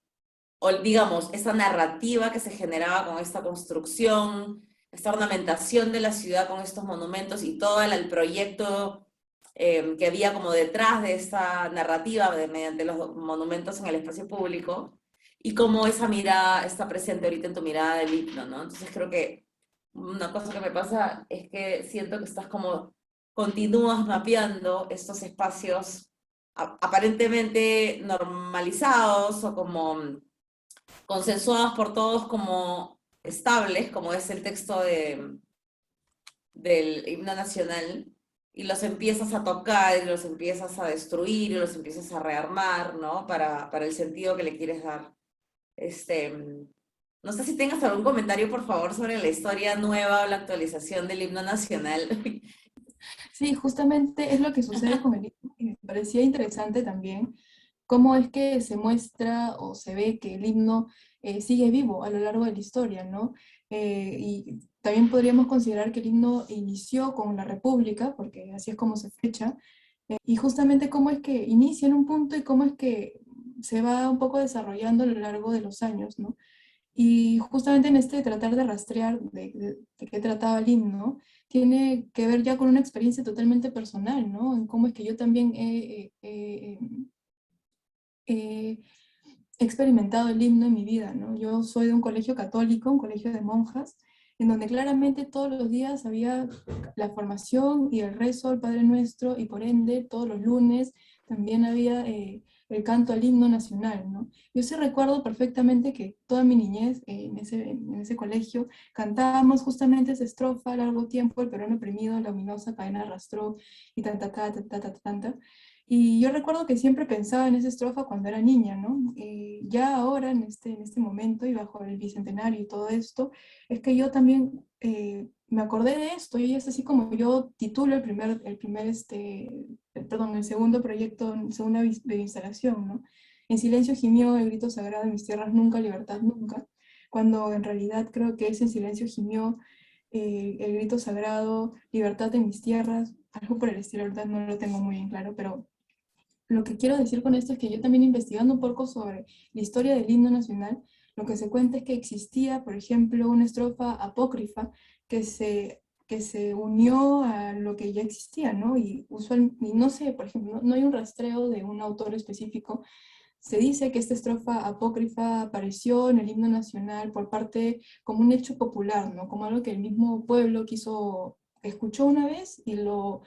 o digamos, esa narrativa que se generaba con esta construcción, esta ornamentación de la ciudad con estos monumentos y todo el proyecto que había como detrás de esta narrativa mediante los monumentos en el espacio público, y cómo esa mirada está presente ahorita en tu mirada del himno, ¿no? Entonces creo que una cosa que me pasa es que siento que estás como, continúas mapeando estos espacios aparentemente normalizados o como consensuados por todos como estables, como es el texto del himno nacional, y los empiezas a tocar, y los empiezas a destruir, y los empiezas a rearmar, ¿no? Para el sentido que le quieres dar. No sé si tengas algún comentario, por favor, sobre la historia nueva o la actualización del himno nacional. Sí, justamente es lo que sucede con el himno, y me parecía interesante también cómo es que se muestra o se ve que el himno sigue vivo a lo largo de la historia, ¿no? Y también podríamos considerar que el himno inició con la República, porque así es como se fecha, y justamente cómo es que inicia en un punto y cómo es que se va un poco desarrollando a lo largo de los años, ¿no? Y justamente en este tratar de rastrear de qué trataba el himno, tiene que ver ya con una experiencia totalmente personal, ¿no? En cómo es que yo también he experimentado el himno en mi vida, ¿no? Yo soy de un colegio católico, un colegio de monjas, en donde claramente todos los días había la formación y el rezo al Padre Nuestro, y por ende todos los lunes también había el canto al himno nacional, ¿no? Yo sí recuerdo perfectamente que toda mi niñez en ese colegio cantábamos justamente esa estrofa: largo tiempo el Perú oprimido, la ominosa cadena arrastró, y tanta, tanta, tanta, tanta. Y yo recuerdo que siempre pensaba en esa estrofa cuando era niña, ¿no? Ya ahora, en este momento, y bajo el bicentenario y todo esto, es que yo también me acordé de esto, y es así como yo titulo el segundo proyecto, segunda instalación, ¿no? En silencio gimió el grito sagrado en mis tierras nunca, libertad nunca, cuando en realidad creo que ese en silencio gimió el grito sagrado, libertad en mis tierras, algo por el estilo, la verdad no lo tengo muy bien claro, pero lo que quiero decir con esto es que yo también, investigando un poco sobre la historia del himno nacional, lo que se cuenta es que existía, por ejemplo, una estrofa apócrifa que se unió a lo que ya existía, ¿no? Y no sé, por ejemplo, no hay un rastreo de un autor específico. Se dice que esta estrofa apócrifa apareció en el himno nacional por parte, como un hecho popular, ¿no? Como algo que el mismo pueblo escuchó una vez y lo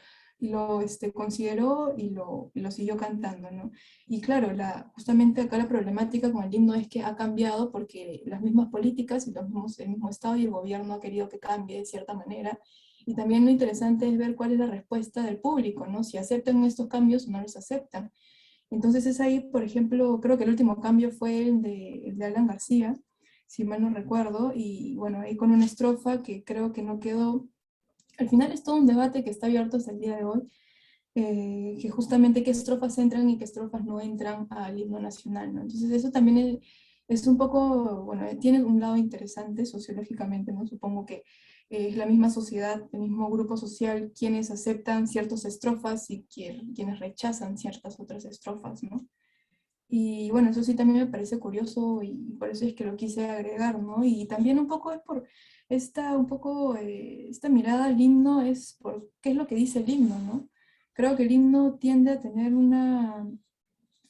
consideró y lo siguió cantando, ¿no? Y claro, justamente acá la problemática con el himno es que ha cambiado porque las mismas políticas y el mismo Estado y el gobierno ha querido que cambie de cierta manera. Y también lo interesante es ver cuál es la respuesta del público, ¿no? Si aceptan estos cambios o no los aceptan. Entonces es ahí, por ejemplo, creo que el último cambio fue el de Alan García, si mal no recuerdo, y bueno, ahí con una estrofa que creo que no quedó. Al final es todo un debate que está abierto hasta el día de hoy, que justamente qué estrofas entran y qué estrofas no entran al himno nacional, ¿no? Entonces eso también es un poco, bueno, tiene un lado interesante sociológicamente, ¿no? Supongo que es la misma sociedad, el mismo grupo social quienes aceptan ciertas estrofas y quienes rechazan ciertas otras estrofas, ¿no? Y bueno, eso sí también me parece curioso y por eso es que lo quise agregar, ¿no? Y también un poco es por esta mirada al himno, es por qué es lo que dice el himno, ¿no? Creo que el himno tiende a tener una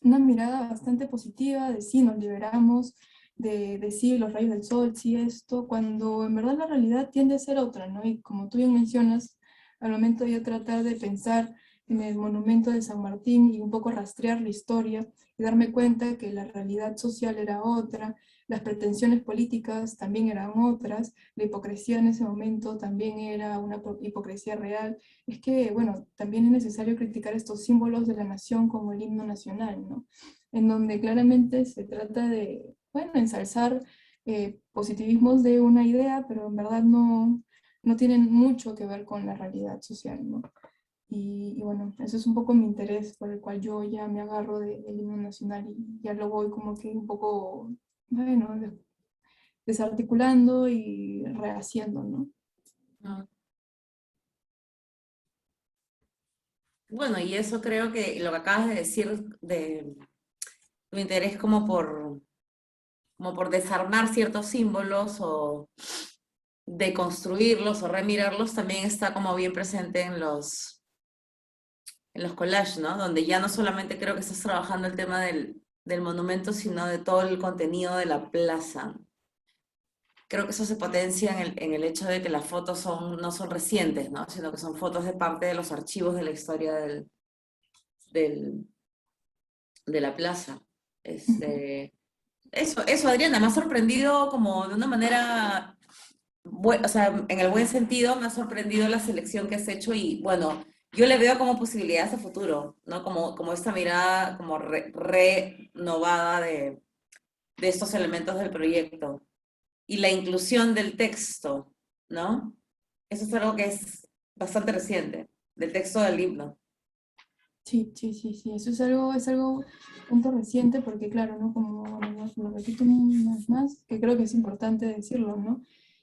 mirada bastante positiva de sí, nos liberamos, de sí, los rayos del sol, sí esto, cuando en verdad la realidad tiende a ser otra, ¿no? Y como tú bien mencionas, al momento de yo tratar de pensar en el monumento de San Martín y un poco rastrear la historia y darme cuenta que la realidad social era otra, las pretensiones políticas también eran otras, la hipocresía en ese momento también era una hipocresía real, es que, bueno, también es necesario criticar estos símbolos de la nación como el himno nacional, ¿no? En donde claramente se trata de, bueno, ensalzar positivismos de una idea, pero en verdad no tienen mucho que ver con la realidad social, ¿no? Y bueno, eso es un poco mi interés por el cual yo ya me agarro del himno nacional y ya lo voy como que un poco, bueno, desarticulando y rehaciendo, ¿no? Ah. Bueno, y eso creo que lo que acabas de decir de tu interés como por desarmar ciertos símbolos o deconstruirlos o remirarlos también está como bien presente en los collages, ¿no? Donde ya no solamente creo que estás trabajando el tema del monumento, sino de todo el contenido de la plaza. Creo que eso se potencia en el hecho de que las fotos no son recientes, ¿no? Sino que son fotos de parte de los archivos de la historia del, de la plaza. Eso, Adriana, me ha sorprendido como de una manera, o sea, en el buen sentido, me ha sorprendido la selección que has hecho y bueno, yo le veo como posibilidades a futuro, ¿no? Como esta mirada como renovada de estos elementos del proyecto y la inclusión del texto, ¿no? Eso es algo que es bastante reciente, del texto del himno. Sí, sí, sí, sí, eso es algo punto reciente porque claro, ¿no? Como bueno, lo repito una vez más, que creo que es importante decirlo, ¿no?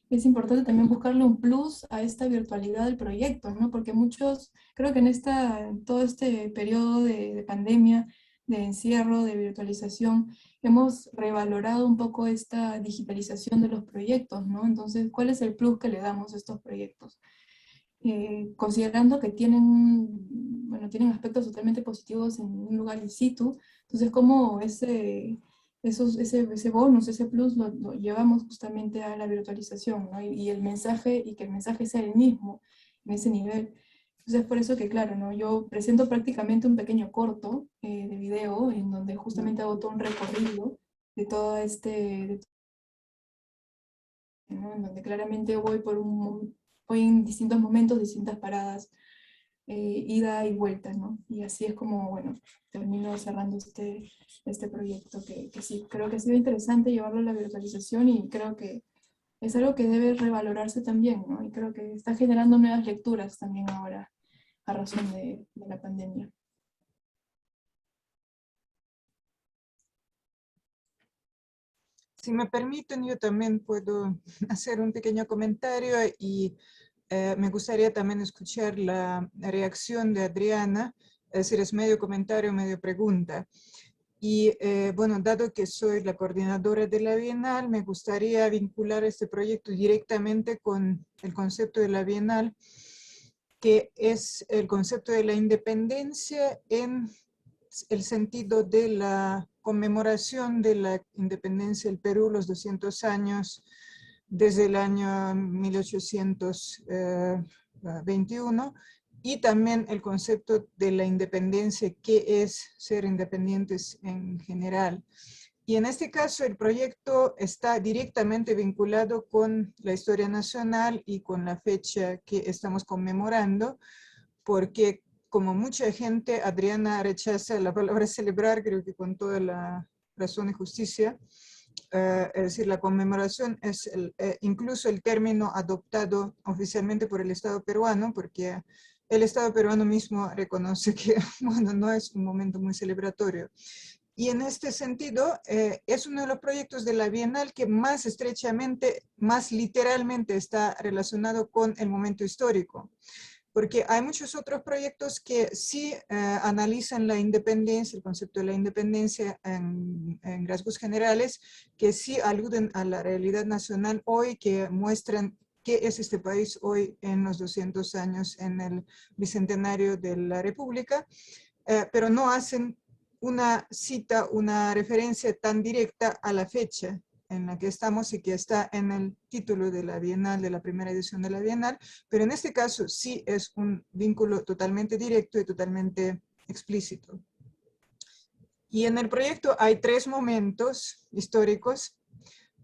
Es importante también buscarle un plus a esta virtualidad del proyecto, ¿no? Porque muchos, creo que en todo este periodo de pandemia, de encierro, de virtualización, hemos revalorado un poco esta digitalización de los proyectos, ¿no? Entonces, ¿cuál es el plus que le damos a estos proyectos? Considerando que bueno, tienen aspectos totalmente positivos en un lugar in situ, entonces como ese bonus, ese plus lo llevamos justamente a la virtualización, ¿no? Y el mensaje, y que el mensaje sea el mismo en ese nivel. Entonces por eso que claro, ¿no? Yo presento prácticamente un pequeño corto de video en donde justamente hago todo un recorrido de todo ¿no? En donde claramente voy en distintos momentos, distintas paradas, ida y vuelta, ¿no? Y así es como, bueno, termino cerrando este proyecto que sí, creo que ha sido interesante llevarlo a la virtualización y creo que es algo que debe revalorarse también, ¿no? Y creo que está generando nuevas lecturas también ahora a razón de la pandemia. Si me permiten, yo también puedo hacer un pequeño comentario y me gustaría también escuchar la reacción de Adriana, es decir, es medio comentario, medio pregunta. Y bueno, dado que soy la coordinadora de la Bienal, me gustaría vincular este proyecto directamente con el concepto de la Bienal, que es el concepto de la independencia en el sentido de la conmemoración de la independencia del Perú, los 200 años desde el año 1821, y también el concepto de la independencia, qué es ser independientes en general. Y en este caso el proyecto está directamente vinculado con la historia nacional y con la fecha que estamos conmemorando, porque como mucha gente, Adriana rechaza la palabra celebrar, creo que con toda la razón y justicia. Es decir, la conmemoración es incluso el término adoptado oficialmente por el Estado peruano, porque el Estado peruano mismo reconoce que, bueno, no es un momento muy celebratorio. Y en este sentido, es uno de los proyectos de la Bienal que más estrechamente, más literalmente está relacionado con el momento histórico. Porque hay muchos otros proyectos que sí analizan la independencia, el concepto de la independencia en rasgos generales, que sí aluden a la realidad nacional hoy, que muestran qué es este país hoy en los 200 años en el bicentenario de la República, pero no hacen una cita, una referencia tan directa a la fecha en la que estamos y que está en el título de la Bienal, de la primera edición de la Bienal, pero en este caso sí es un vínculo totalmente directo y totalmente explícito. Y en el proyecto hay 3 momentos históricos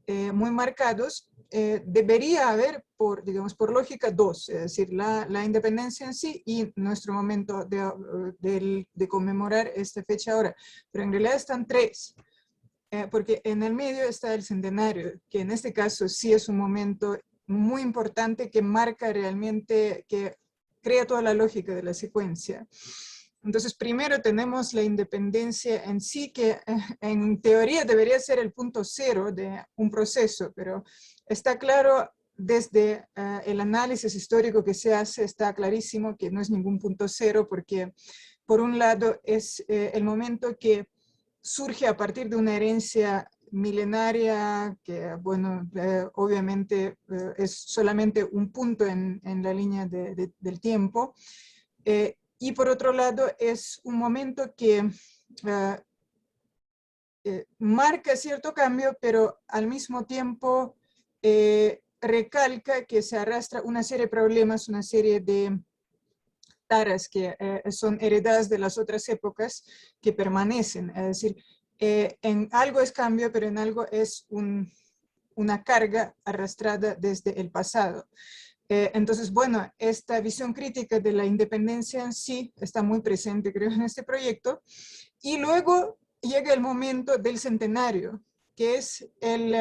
muy marcados. Debería haber, digamos, por lógica, 2, es decir, la independencia en sí y nuestro momento de conmemorar esta fecha ahora, pero en realidad están 3. Porque en el medio está el centenario, que en este caso sí es un momento muy importante que marca realmente, que crea toda la lógica de la secuencia. Entonces, primero tenemos la independencia en sí, que en teoría debería ser el punto cero de un proceso, pero está claro desde el análisis histórico que se hace, está clarísimo que no es ningún punto cero, porque por un lado es el momento que surge a partir de una herencia milenaria que, bueno, obviamente es solamente un punto en la línea del tiempo. Y por otro lado, es un momento que marca cierto cambio, pero al mismo tiempo recalca que se arrastra una serie de problemas, una serie de taras que son heredadas de las otras épocas que permanecen. Es decir, en algo es cambio, pero en algo es una carga arrastrada desde el pasado. Entonces, bueno, esta visión crítica de la independencia en sí está muy presente, creo, en este proyecto. Y luego llega el momento del centenario, que es el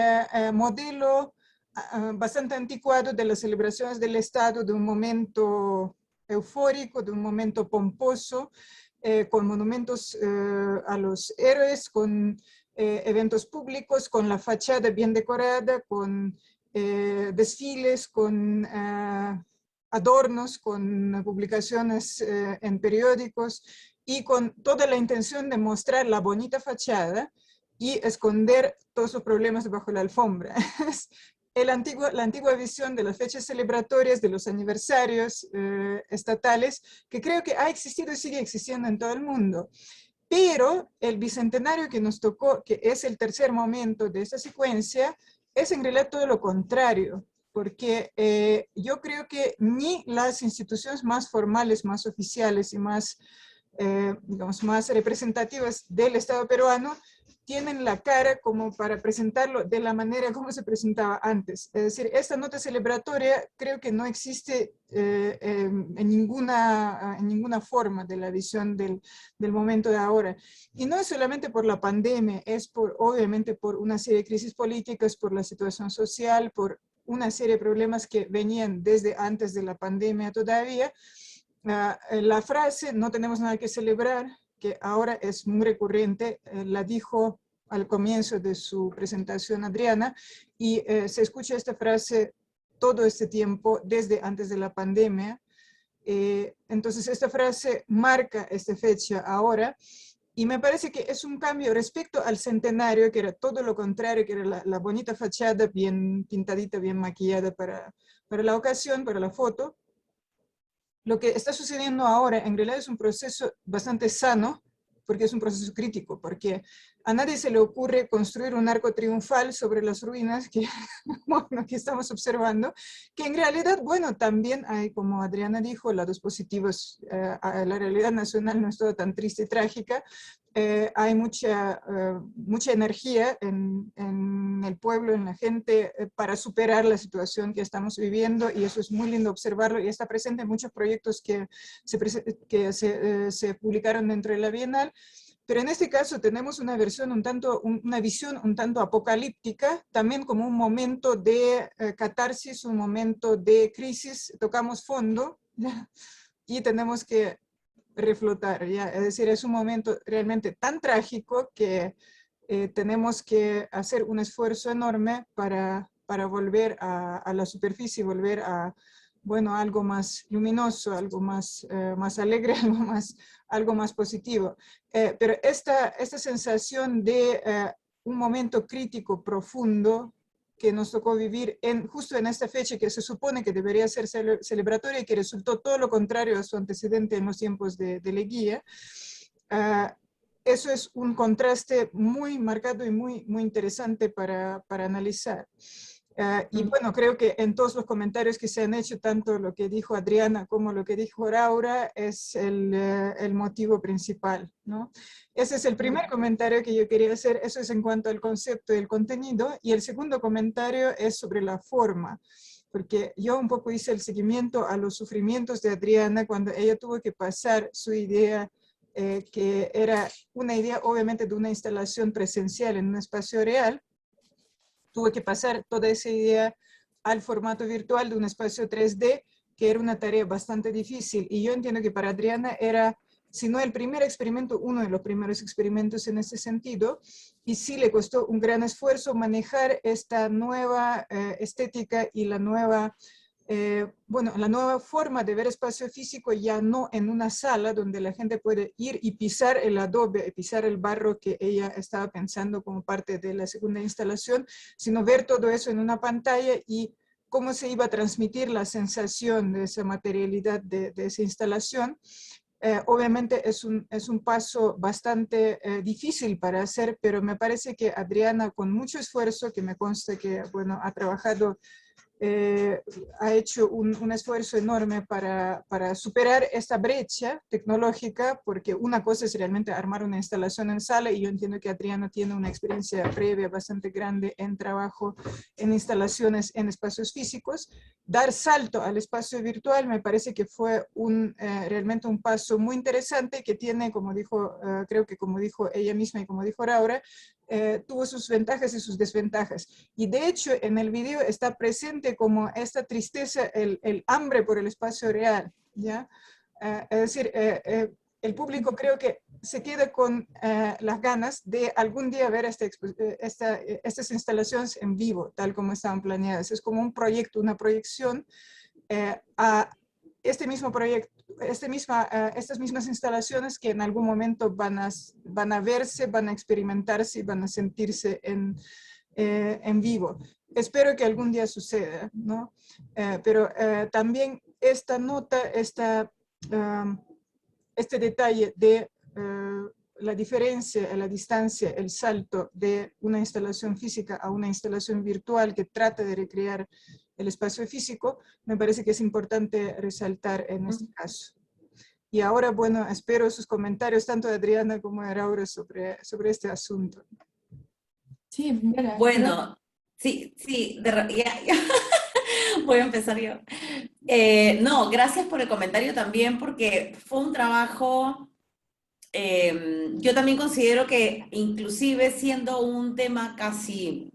modelo bastante anticuado de las celebraciones del Estado, de un momento eufórico, de un momento pomposo, con monumentos a los héroes, con eventos públicos, con la fachada bien decorada, con desfiles, con adornos, con publicaciones en periódicos y con toda la intención de mostrar la bonita fachada y esconder todos los problemas debajo de la alfombra. La antigua visión de las fechas celebratorias, de los aniversarios estatales, que creo que ha existido y sigue existiendo en todo el mundo. Pero el bicentenario que nos tocó, que es el tercer momento de esta secuencia, es en realidad todo lo contrario, porque yo creo que ni las instituciones más formales, más oficiales y más, digamos, más representativas del Estado peruano tienen la cara como para presentarlo de la manera como se presentaba antes. Es decir, esta nota celebratoria creo que no existe en ninguna forma de la visión del momento de ahora. Y no es solamente por la pandemia, es obviamente por una serie de crisis políticas, por la situación social, por una serie de problemas que venían desde antes de la pandemia todavía. La frase, no tenemos nada que celebrar, que ahora es muy recurrente, la dijo al comienzo de su presentación Adriana, y se escucha esta frase todo este tiempo, desde antes de la pandemia. Entonces esta frase marca esta fecha ahora, y me parece que es un cambio respecto al centenario, que era todo lo contrario, que era la bonita fachada bien pintadita, bien maquillada para la ocasión, para la foto. Lo que está sucediendo ahora en realidad es un proceso bastante sano, porque es un proceso crítico, porque a nadie se le ocurre construir un arco triunfal sobre las ruinas que, bueno, que estamos observando, que en realidad, bueno, también hay, como Adriana dijo, lados positivos, la realidad nacional no es toda tan triste y trágica, hay mucha energía en el pueblo, en la gente, para superar la situación que estamos viviendo, y eso es muy lindo observarlo, y está presente en muchos proyectos que se publicaron dentro de la Bienal. Pero en este caso tenemos una versión una visión un tanto apocalíptica, también como un momento de catarsis, un momento de crisis, tocamos fondo, ¿ya? Y tenemos que reflotar, ¿ya? Es decir, es un momento realmente tan trágico que tenemos que hacer un esfuerzo enorme para volver a la superficie, volver a, bueno, algo más luminoso, algo más, más alegre, algo más positivo. Pero esta sensación de un momento crítico profundo que nos tocó vivir justo en esta fecha que se supone que debería ser celebratoria y que resultó todo lo contrario a su antecedente en los tiempos de Leguía, eso es un contraste muy marcado y muy interesante para analizar. Y bueno, creo que en todos los comentarios que se han hecho, tanto lo que dijo Adriana como lo que dijo Laura, es el motivo principal, ¿no? Ese es el primer comentario que yo quería hacer, eso es en cuanto al concepto y el contenido, y el segundo comentario es sobre la forma, porque yo un poco hice el seguimiento a los sufrimientos de Adriana cuando ella tuvo que pasar su idea, que era una idea obviamente de una instalación presencial en un espacio real, tuve que pasar toda esa idea al formato virtual de un espacio 3D, que era una tarea bastante difícil. Y yo entiendo que para Adriana era, si no el primer experimento, uno de los primeros experimentos en ese sentido, y sí le costó un gran esfuerzo manejar esta nueva estética y la nueva bueno, la nueva forma de ver espacio físico, ya no en una sala donde la gente puede ir y pisar el adobe, pisar el barro que ella estaba pensando como parte de la segunda instalación, sino ver todo eso en una pantalla y cómo se iba a transmitir la sensación de esa materialidad de esa instalación. Obviamente es un paso bastante difícil para hacer, pero me parece que Adriana, con mucho esfuerzo, que me consta que, bueno, ha trabajado, ha hecho un esfuerzo enorme para superar esta brecha tecnológica, porque una cosa es realmente armar una instalación en sala, y yo entiendo que Adriana tiene una experiencia previa bastante grande en trabajo en instalaciones en espacios físicos. Dar salto al espacio virtual me parece que fue realmente un paso muy interesante que tiene, como dijo, creo que como dijo ella misma y como dijo Laura, tuvo sus ventajas y sus desventajas. Y de hecho en el video está presente como esta tristeza, el hambre por el espacio real, ¿ya? Es decir, el público creo que se queda con las ganas de algún día ver estas instalaciones en vivo, tal como estaban planeadas. Es como un proyecto, una proyección a este mismo proyecto, estas mismas instalaciones que en algún momento van a verse, van a experimentarse y van a sentirse en vivo. Espero que algún día suceda, ¿no? Pero también esta nota, este detalle de la diferencia, la distancia, el salto de una instalación física a una instalación virtual que trata de recrear el espacio físico, me parece que es importante resaltar en este caso. Y ahora, bueno, espero sus comentarios, tanto de Adriana como de Laura, sobre este asunto. Sí, mira, bueno, sí, ya. Voy a empezar yo. No, gracias por el comentario también, porque fue un trabajo, yo también considero que inclusive siendo un tema casi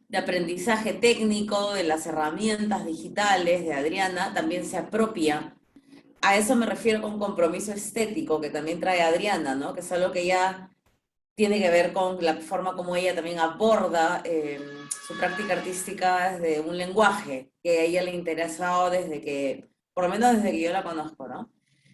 de aprendizaje técnico, de las herramientas digitales de Adriana, también se apropia. A eso me refiero con compromiso estético que también trae Adriana, ¿no? Que es algo que ya tiene que ver con la forma como ella también aborda su práctica artística desde un lenguaje que a ella le ha interesado desde que, por lo menos desde que yo la conozco, ¿no?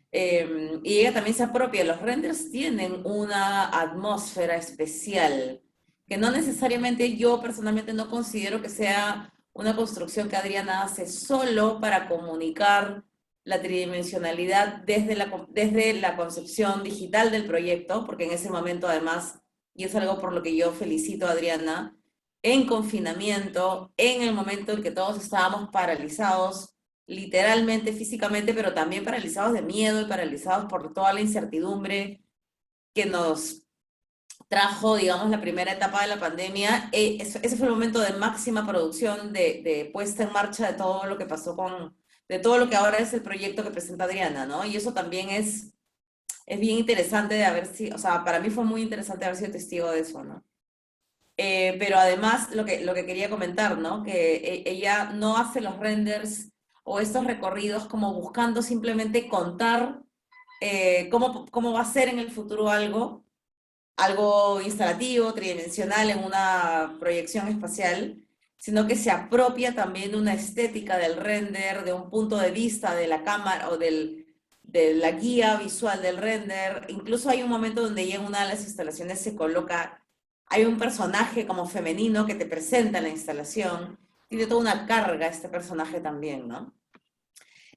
Y ella también se apropia. Los renders tienen una atmósfera especial que no necesariamente yo personalmente no considero que sea una construcción que Adriana hace solo para comunicar la tridimensionalidad desde la concepción digital del proyecto, porque en ese momento además, y es algo por lo que yo felicito a Adriana, en confinamiento, en el momento en que todos estábamos paralizados, literalmente, físicamente, pero también paralizados de miedo y paralizados por toda la incertidumbre que nos trajo, digamos, la primera etapa de la pandemia. Ese fue el momento de máxima producción, de puesta en marcha de todo lo que pasó de todo lo que ahora es el proyecto que presenta Adriana, ¿no? Y eso también es bien interesante de haber sido, o sea, para mí fue muy interesante haber sido testigo de eso, ¿no? Pero además, lo que quería comentar, ¿no? Que ella no hace los renders o estos recorridos como buscando simplemente contar cómo va a ser en el futuro algo instalativo, tridimensional, en una proyección espacial, sino que se apropia también de una estética del render, de un punto de vista de la cámara o de la guía visual del render. Incluso hay un momento donde ya en una de las instalaciones se coloca, hay un personaje como femenino que te presenta la instalación, tiene toda una carga este personaje también, ¿no?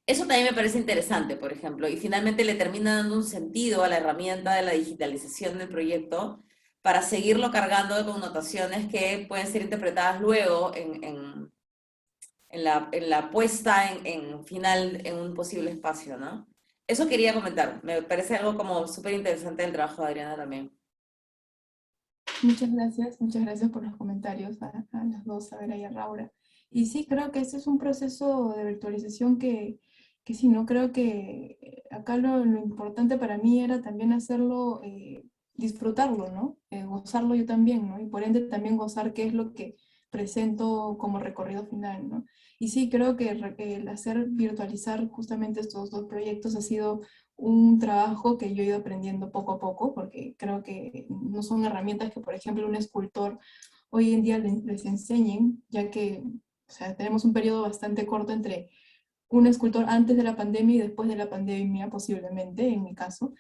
Eso también me parece interesante, por ejemplo, y finalmente le termina dando un sentido a la herramienta de la digitalización del proyecto para seguirlo cargando de connotaciones que pueden ser interpretadas luego en la puesta en final en un posible espacio, ¿no? Eso quería comentar, me parece algo como súper interesante el trabajo de Adriana también. Muchas gracias por los comentarios a las dos, a Vera y a Laura. Y sí, creo que este es un proceso de virtualización que sí, ¿no? Creo que acá lo importante para mí era también hacerlo, disfrutarlo, ¿no? Gozarlo yo también, ¿no? Y por ende también gozar qué es lo que presento como recorrido final, ¿no? Y sí, creo que el hacer virtualizar justamente estos dos proyectos ha sido un trabajo que yo he ido aprendiendo poco a poco, porque creo que no son herramientas que, por ejemplo, un escultor hoy en día les enseñen, ya que, o sea, tenemos un periodo bastante corto entre un escultor antes de la pandemia y después de la pandemia, posiblemente, en mi caso.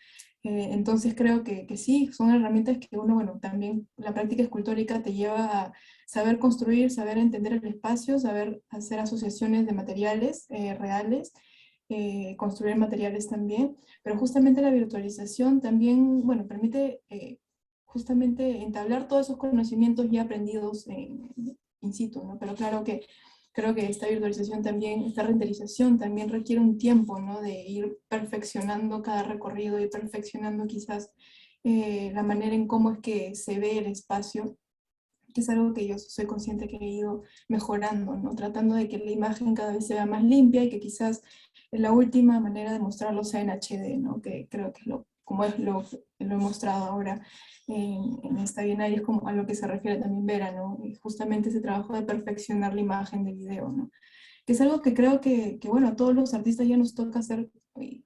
Entonces creo que sí, son herramientas que uno, bueno, también la práctica escultórica te lleva a saber construir, saber entender el espacio, saber hacer asociaciones de materiales reales, construir materiales también, pero justamente la virtualización también, bueno, permite justamente entablar todos esos conocimientos ya aprendidos in situ, ¿no? Pero claro que creo que esta virtualización también, esta renderización también requiere un tiempo, ¿no? De ir perfeccionando cada recorrido y perfeccionando quizás la manera en cómo es que se ve el espacio, que es algo que yo soy consciente que he ido mejorando, ¿no? Tratando de que la imagen cada vez sea más limpia y que quizás la última manera de mostrarlo sea en HD, ¿no? Que creo que es como lo he mostrado ahora en esta bienal, y es como a lo que se refiere también Vera, ¿no? Y justamente ese trabajo de perfeccionar la imagen de video, ¿no? Que es algo que creo que bueno, a todos los artistas ya nos toca hacer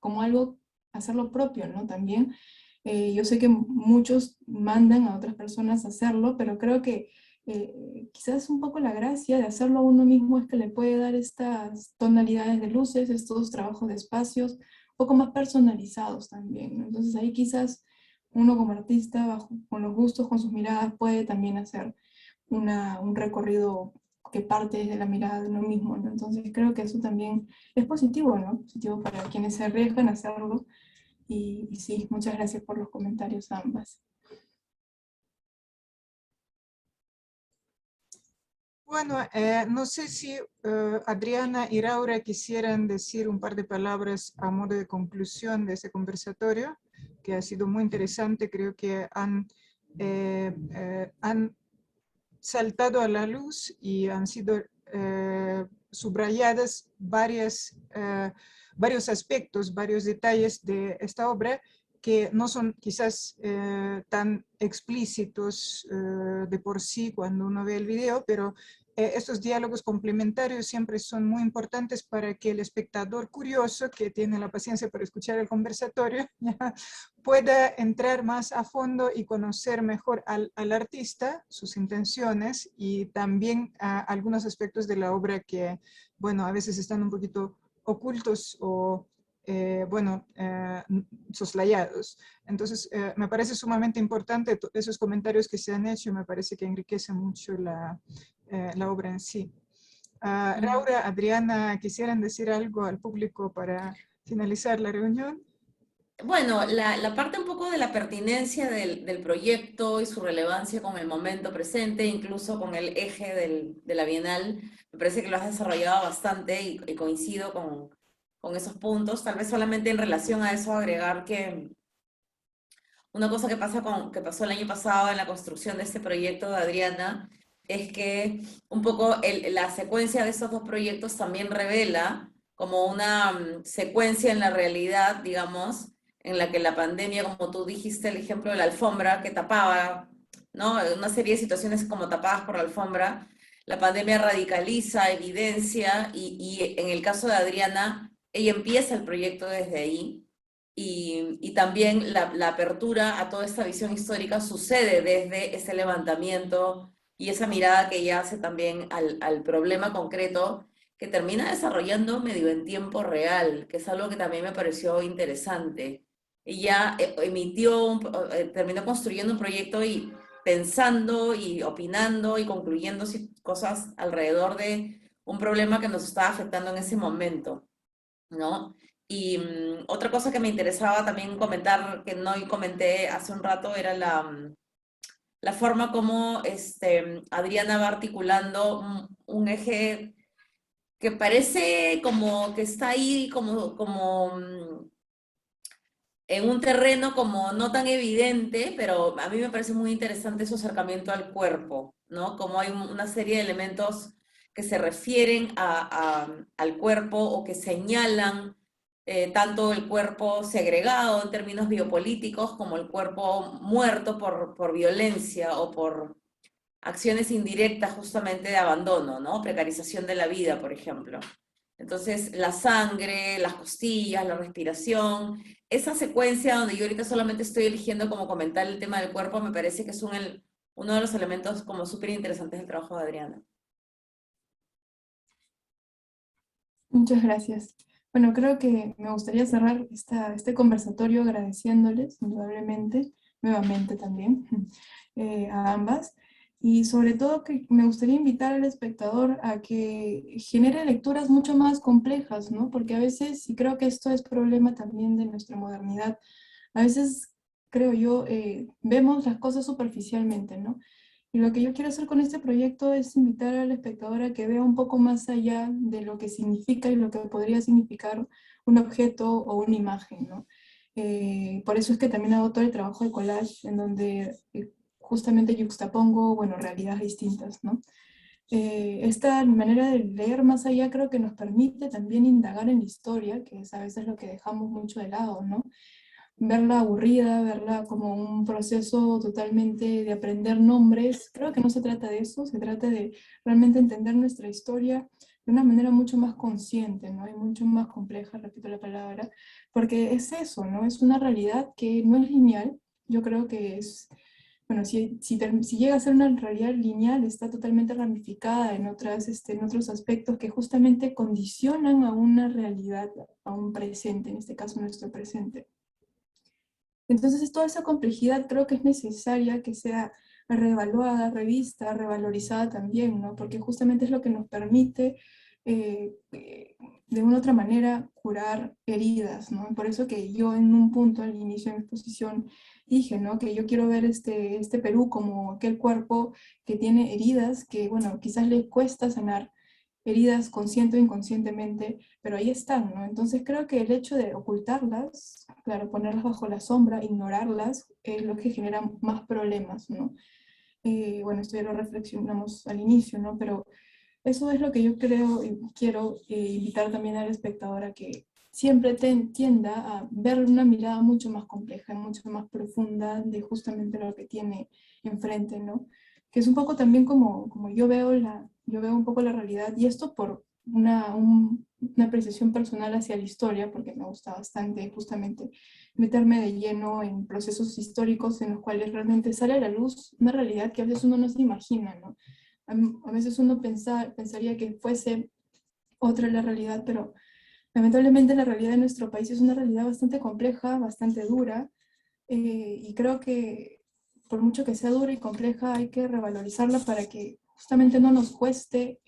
como algo, hacerlo propio, ¿no? También. Yo sé que muchos mandan a otras personas a hacerlo, pero creo que quizás un poco la gracia de hacerlo a uno mismo es que le puede dar estas tonalidades de luces, estos trabajos de espacios, un poco más personalizados también, ¿no? Entonces ahí quizás uno como artista, con los gustos, con sus miradas, puede también hacer un recorrido que parte desde la mirada de uno mismo, ¿no? Entonces creo que eso también es positivo, ¿no? Positivo para quienes se arriesgan a hacerlo. Y sí, muchas gracias por los comentarios a ambas. Bueno, no sé si Adriana y Laura quisieran decir un par de palabras a modo de conclusión de ese conversatorio, que ha sido muy interesante. Creo que han saltado a la luz y han sido subrayadas varios aspectos, varios detalles de esta obra que no son quizás tan explícitos de por sí cuando uno ve el video, pero estos diálogos complementarios siempre son muy importantes para que el espectador curioso que tiene la paciencia para escuchar el conversatorio pueda entrar más a fondo y conocer mejor al artista, sus intenciones y también algunos aspectos de la obra que, bueno, a veces están un poquito ocultos o soslayados. Entonces, me parece sumamente importante esos comentarios que se han hecho, me parece que enriquecen mucho la obra en sí. Laura, Adriana, ¿quisieran decir algo al público para finalizar la reunión? Bueno, la parte un poco de la pertinencia del proyecto y su relevancia con el momento presente, incluso con el eje de la Bienal, me parece que lo has desarrollado bastante y coincido con esos puntos. Tal vez solamente en relación a eso agregar que una cosa que pasó el año pasado en la construcción de este proyecto de Adriana es que un poco la secuencia de estos dos proyectos también revela como una secuencia en la realidad, digamos, en la que la pandemia, como tú dijiste, el ejemplo de la alfombra que tapaba, ¿no? Una serie de situaciones como tapadas por la alfombra, la pandemia radicaliza, evidencia, y en el caso de Adriana, ella empieza el proyecto desde ahí, y también la apertura a toda esta visión histórica sucede desde ese levantamiento y esa mirada que ella hace también al problema concreto que termina desarrollando medio en tiempo real, que es algo que también me pareció interesante. Ella terminó construyendo un proyecto y pensando y opinando y concluyendo cosas alrededor de un problema que nos estaba afectando en ese momento, ¿no? Y otra cosa que me interesaba también comentar, que no comenté hace un rato, era la forma como Adriana va articulando un eje que parece como que está ahí como en un terreno como no tan evidente, pero a mí me parece muy interesante su acercamiento al cuerpo, ¿no? Como hay una serie de elementos que se refieren al cuerpo o que señalan tanto el cuerpo segregado en términos biopolíticos como el cuerpo muerto por violencia o por acciones indirectas justamente de abandono, ¿no? Precarización de la vida, por ejemplo. Entonces, la sangre, las costillas, la respiración, esa secuencia donde yo ahorita solamente estoy eligiendo como comentar el tema del cuerpo, me parece que es uno de los elementos como súper interesantes del trabajo de Adriana. Muchas gracias. Bueno, creo que me gustaría cerrar este conversatorio agradeciéndoles, indudablemente, nuevamente también, a ambas. Y sobre todo que me gustaría invitar al espectador a que genere lecturas mucho más complejas, ¿no? Porque a veces, y creo que esto es problema también de nuestra modernidad, a veces, creo yo, vemos las cosas superficialmente, ¿no? Y lo que yo quiero hacer con este proyecto es invitar al espectador a que vea un poco más allá de lo que significa y lo que podría significar un objeto o una imagen, ¿no? Por eso es que también hago todo el trabajo de collage, en donde justamente yuxtapongo, bueno, realidades distintas, ¿no? Esta manera de leer más allá creo que nos permite también indagar en la historia, que es a veces lo que dejamos mucho de lado, ¿no? Verla aburrida, verla como un proceso totalmente de aprender nombres. Creo que no se trata de eso, se trata de realmente entender nuestra historia de una manera mucho más consciente, ¿no? Y mucho más compleja, repito la palabra, porque es eso, ¿no? Es una realidad que no es lineal. Yo creo que es, bueno, si llega a ser una realidad lineal, está totalmente ramificada en otros aspectos que justamente condicionan a una realidad, a un presente, en este caso nuestro presente. Entonces, toda esa complejidad creo que es necesaria que sea reevaluada, revista, revalorizada también, ¿no? Porque justamente es lo que nos permite, de una u otra manera, curar heridas, ¿no? Por eso que yo en un punto al inicio de mi exposición dije, ¿no? Que yo quiero ver este Perú como aquel cuerpo que tiene heridas que, bueno, quizás le cuesta sanar, heridas consciente o inconscientemente, pero ahí están, ¿no? Entonces creo que el hecho de ocultarlas, claro, ponerlas bajo la sombra, ignorarlas, es lo que genera más problemas, ¿no? Bueno, esto ya lo reflexionamos al inicio, ¿no? Pero eso es lo que yo creo y quiero invitar también al espectador a que siempre tienda a ver una mirada mucho más compleja, mucho más profunda de justamente lo que tiene enfrente, ¿no? Que es un poco también como yo veo un poco la realidad, y esto por una apreciación personal hacia la historia, porque me gusta bastante justamente meterme de lleno en procesos históricos en los cuales realmente sale a la luz una realidad que a veces uno no se imagina, ¿no? A veces uno pensaría que fuese otra la realidad, pero lamentablemente la realidad de nuestro país es una realidad bastante compleja, bastante dura, y creo que por mucho que sea dura y compleja hay que revalorizarla para que justamente no nos cueste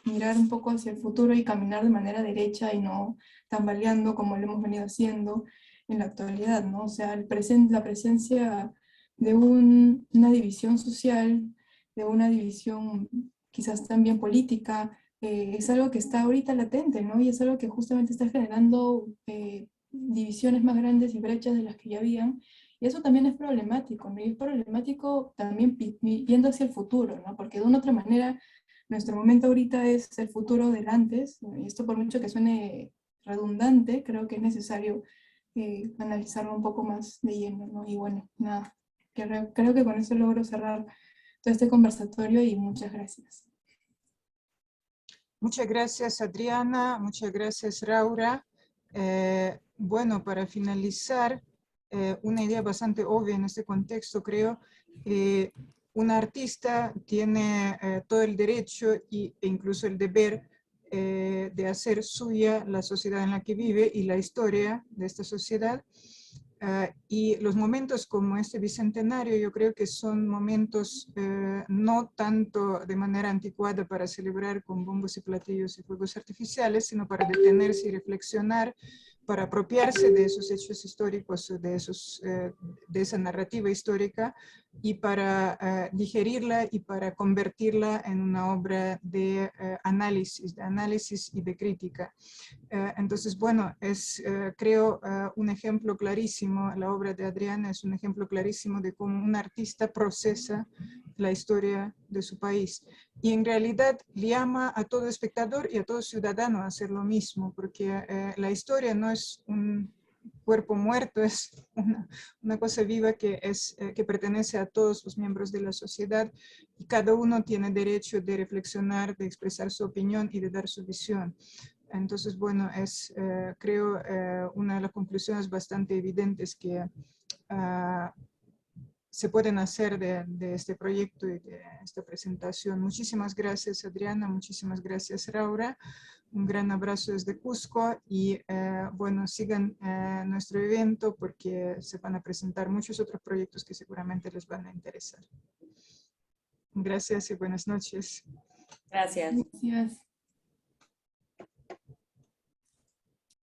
mirar un poco hacia el futuro y caminar de manera derecha y no tambaleando como lo hemos venido haciendo en la actualidad, ¿no? O sea, la presencia de una división social, de una división quizás también política, es algo que está ahorita latente, ¿no? Y es algo que justamente está generando divisiones más grandes y brechas de las que ya habían, Y eso también es problemático, ¿no? Y es problemático también viendo hacia el futuro, ¿no? Porque de una otra manera, nuestro momento ahorita es el futuro del antes, ¿no? Y esto por mucho que suene redundante, creo que es necesario analizarlo un poco más de lleno, ¿no? Y bueno, nada, creo que con eso logro cerrar todo este conversatorio y muchas gracias. Muchas gracias, Adriana. Muchas gracias, Raura. Bueno, para finalizar, una idea bastante obvia en este contexto, creo, un artista tiene todo el derecho e incluso el deber de hacer suya la sociedad en la que vive y la historia de esta sociedad. Y los momentos como este bicentenario yo creo que son momentos no tanto de manera anticuada para celebrar con bombos y platillos y fuegos artificiales, sino para detenerse y reflexionar, para apropiarse de esos hechos históricos, de esa narrativa histórica y para digerirla y para convertirla en una obra de análisis y de crítica. Entonces, bueno, es creo un ejemplo clarísimo, la obra de Adriana es un ejemplo clarísimo de cómo un artista procesa la historia de su país. Y en realidad llama a todo espectador y a todo ciudadano a hacer lo mismo, porque la historia no es un cuerpo muerto, es una cosa viva que pertenece a todos los miembros de la sociedad y cada uno tiene derecho de reflexionar, de expresar su opinión y de dar su visión. Entonces, bueno, es creo una de las conclusiones bastante evidentes que se pueden hacer de este proyecto y de esta presentación. Muchísimas gracias, Adriana, muchísimas gracias, Raura. Un gran abrazo desde Cusco y bueno, sigan nuestro evento porque se van a presentar muchos otros proyectos que seguramente les van a interesar. Gracias y buenas noches. Gracias. Gracias.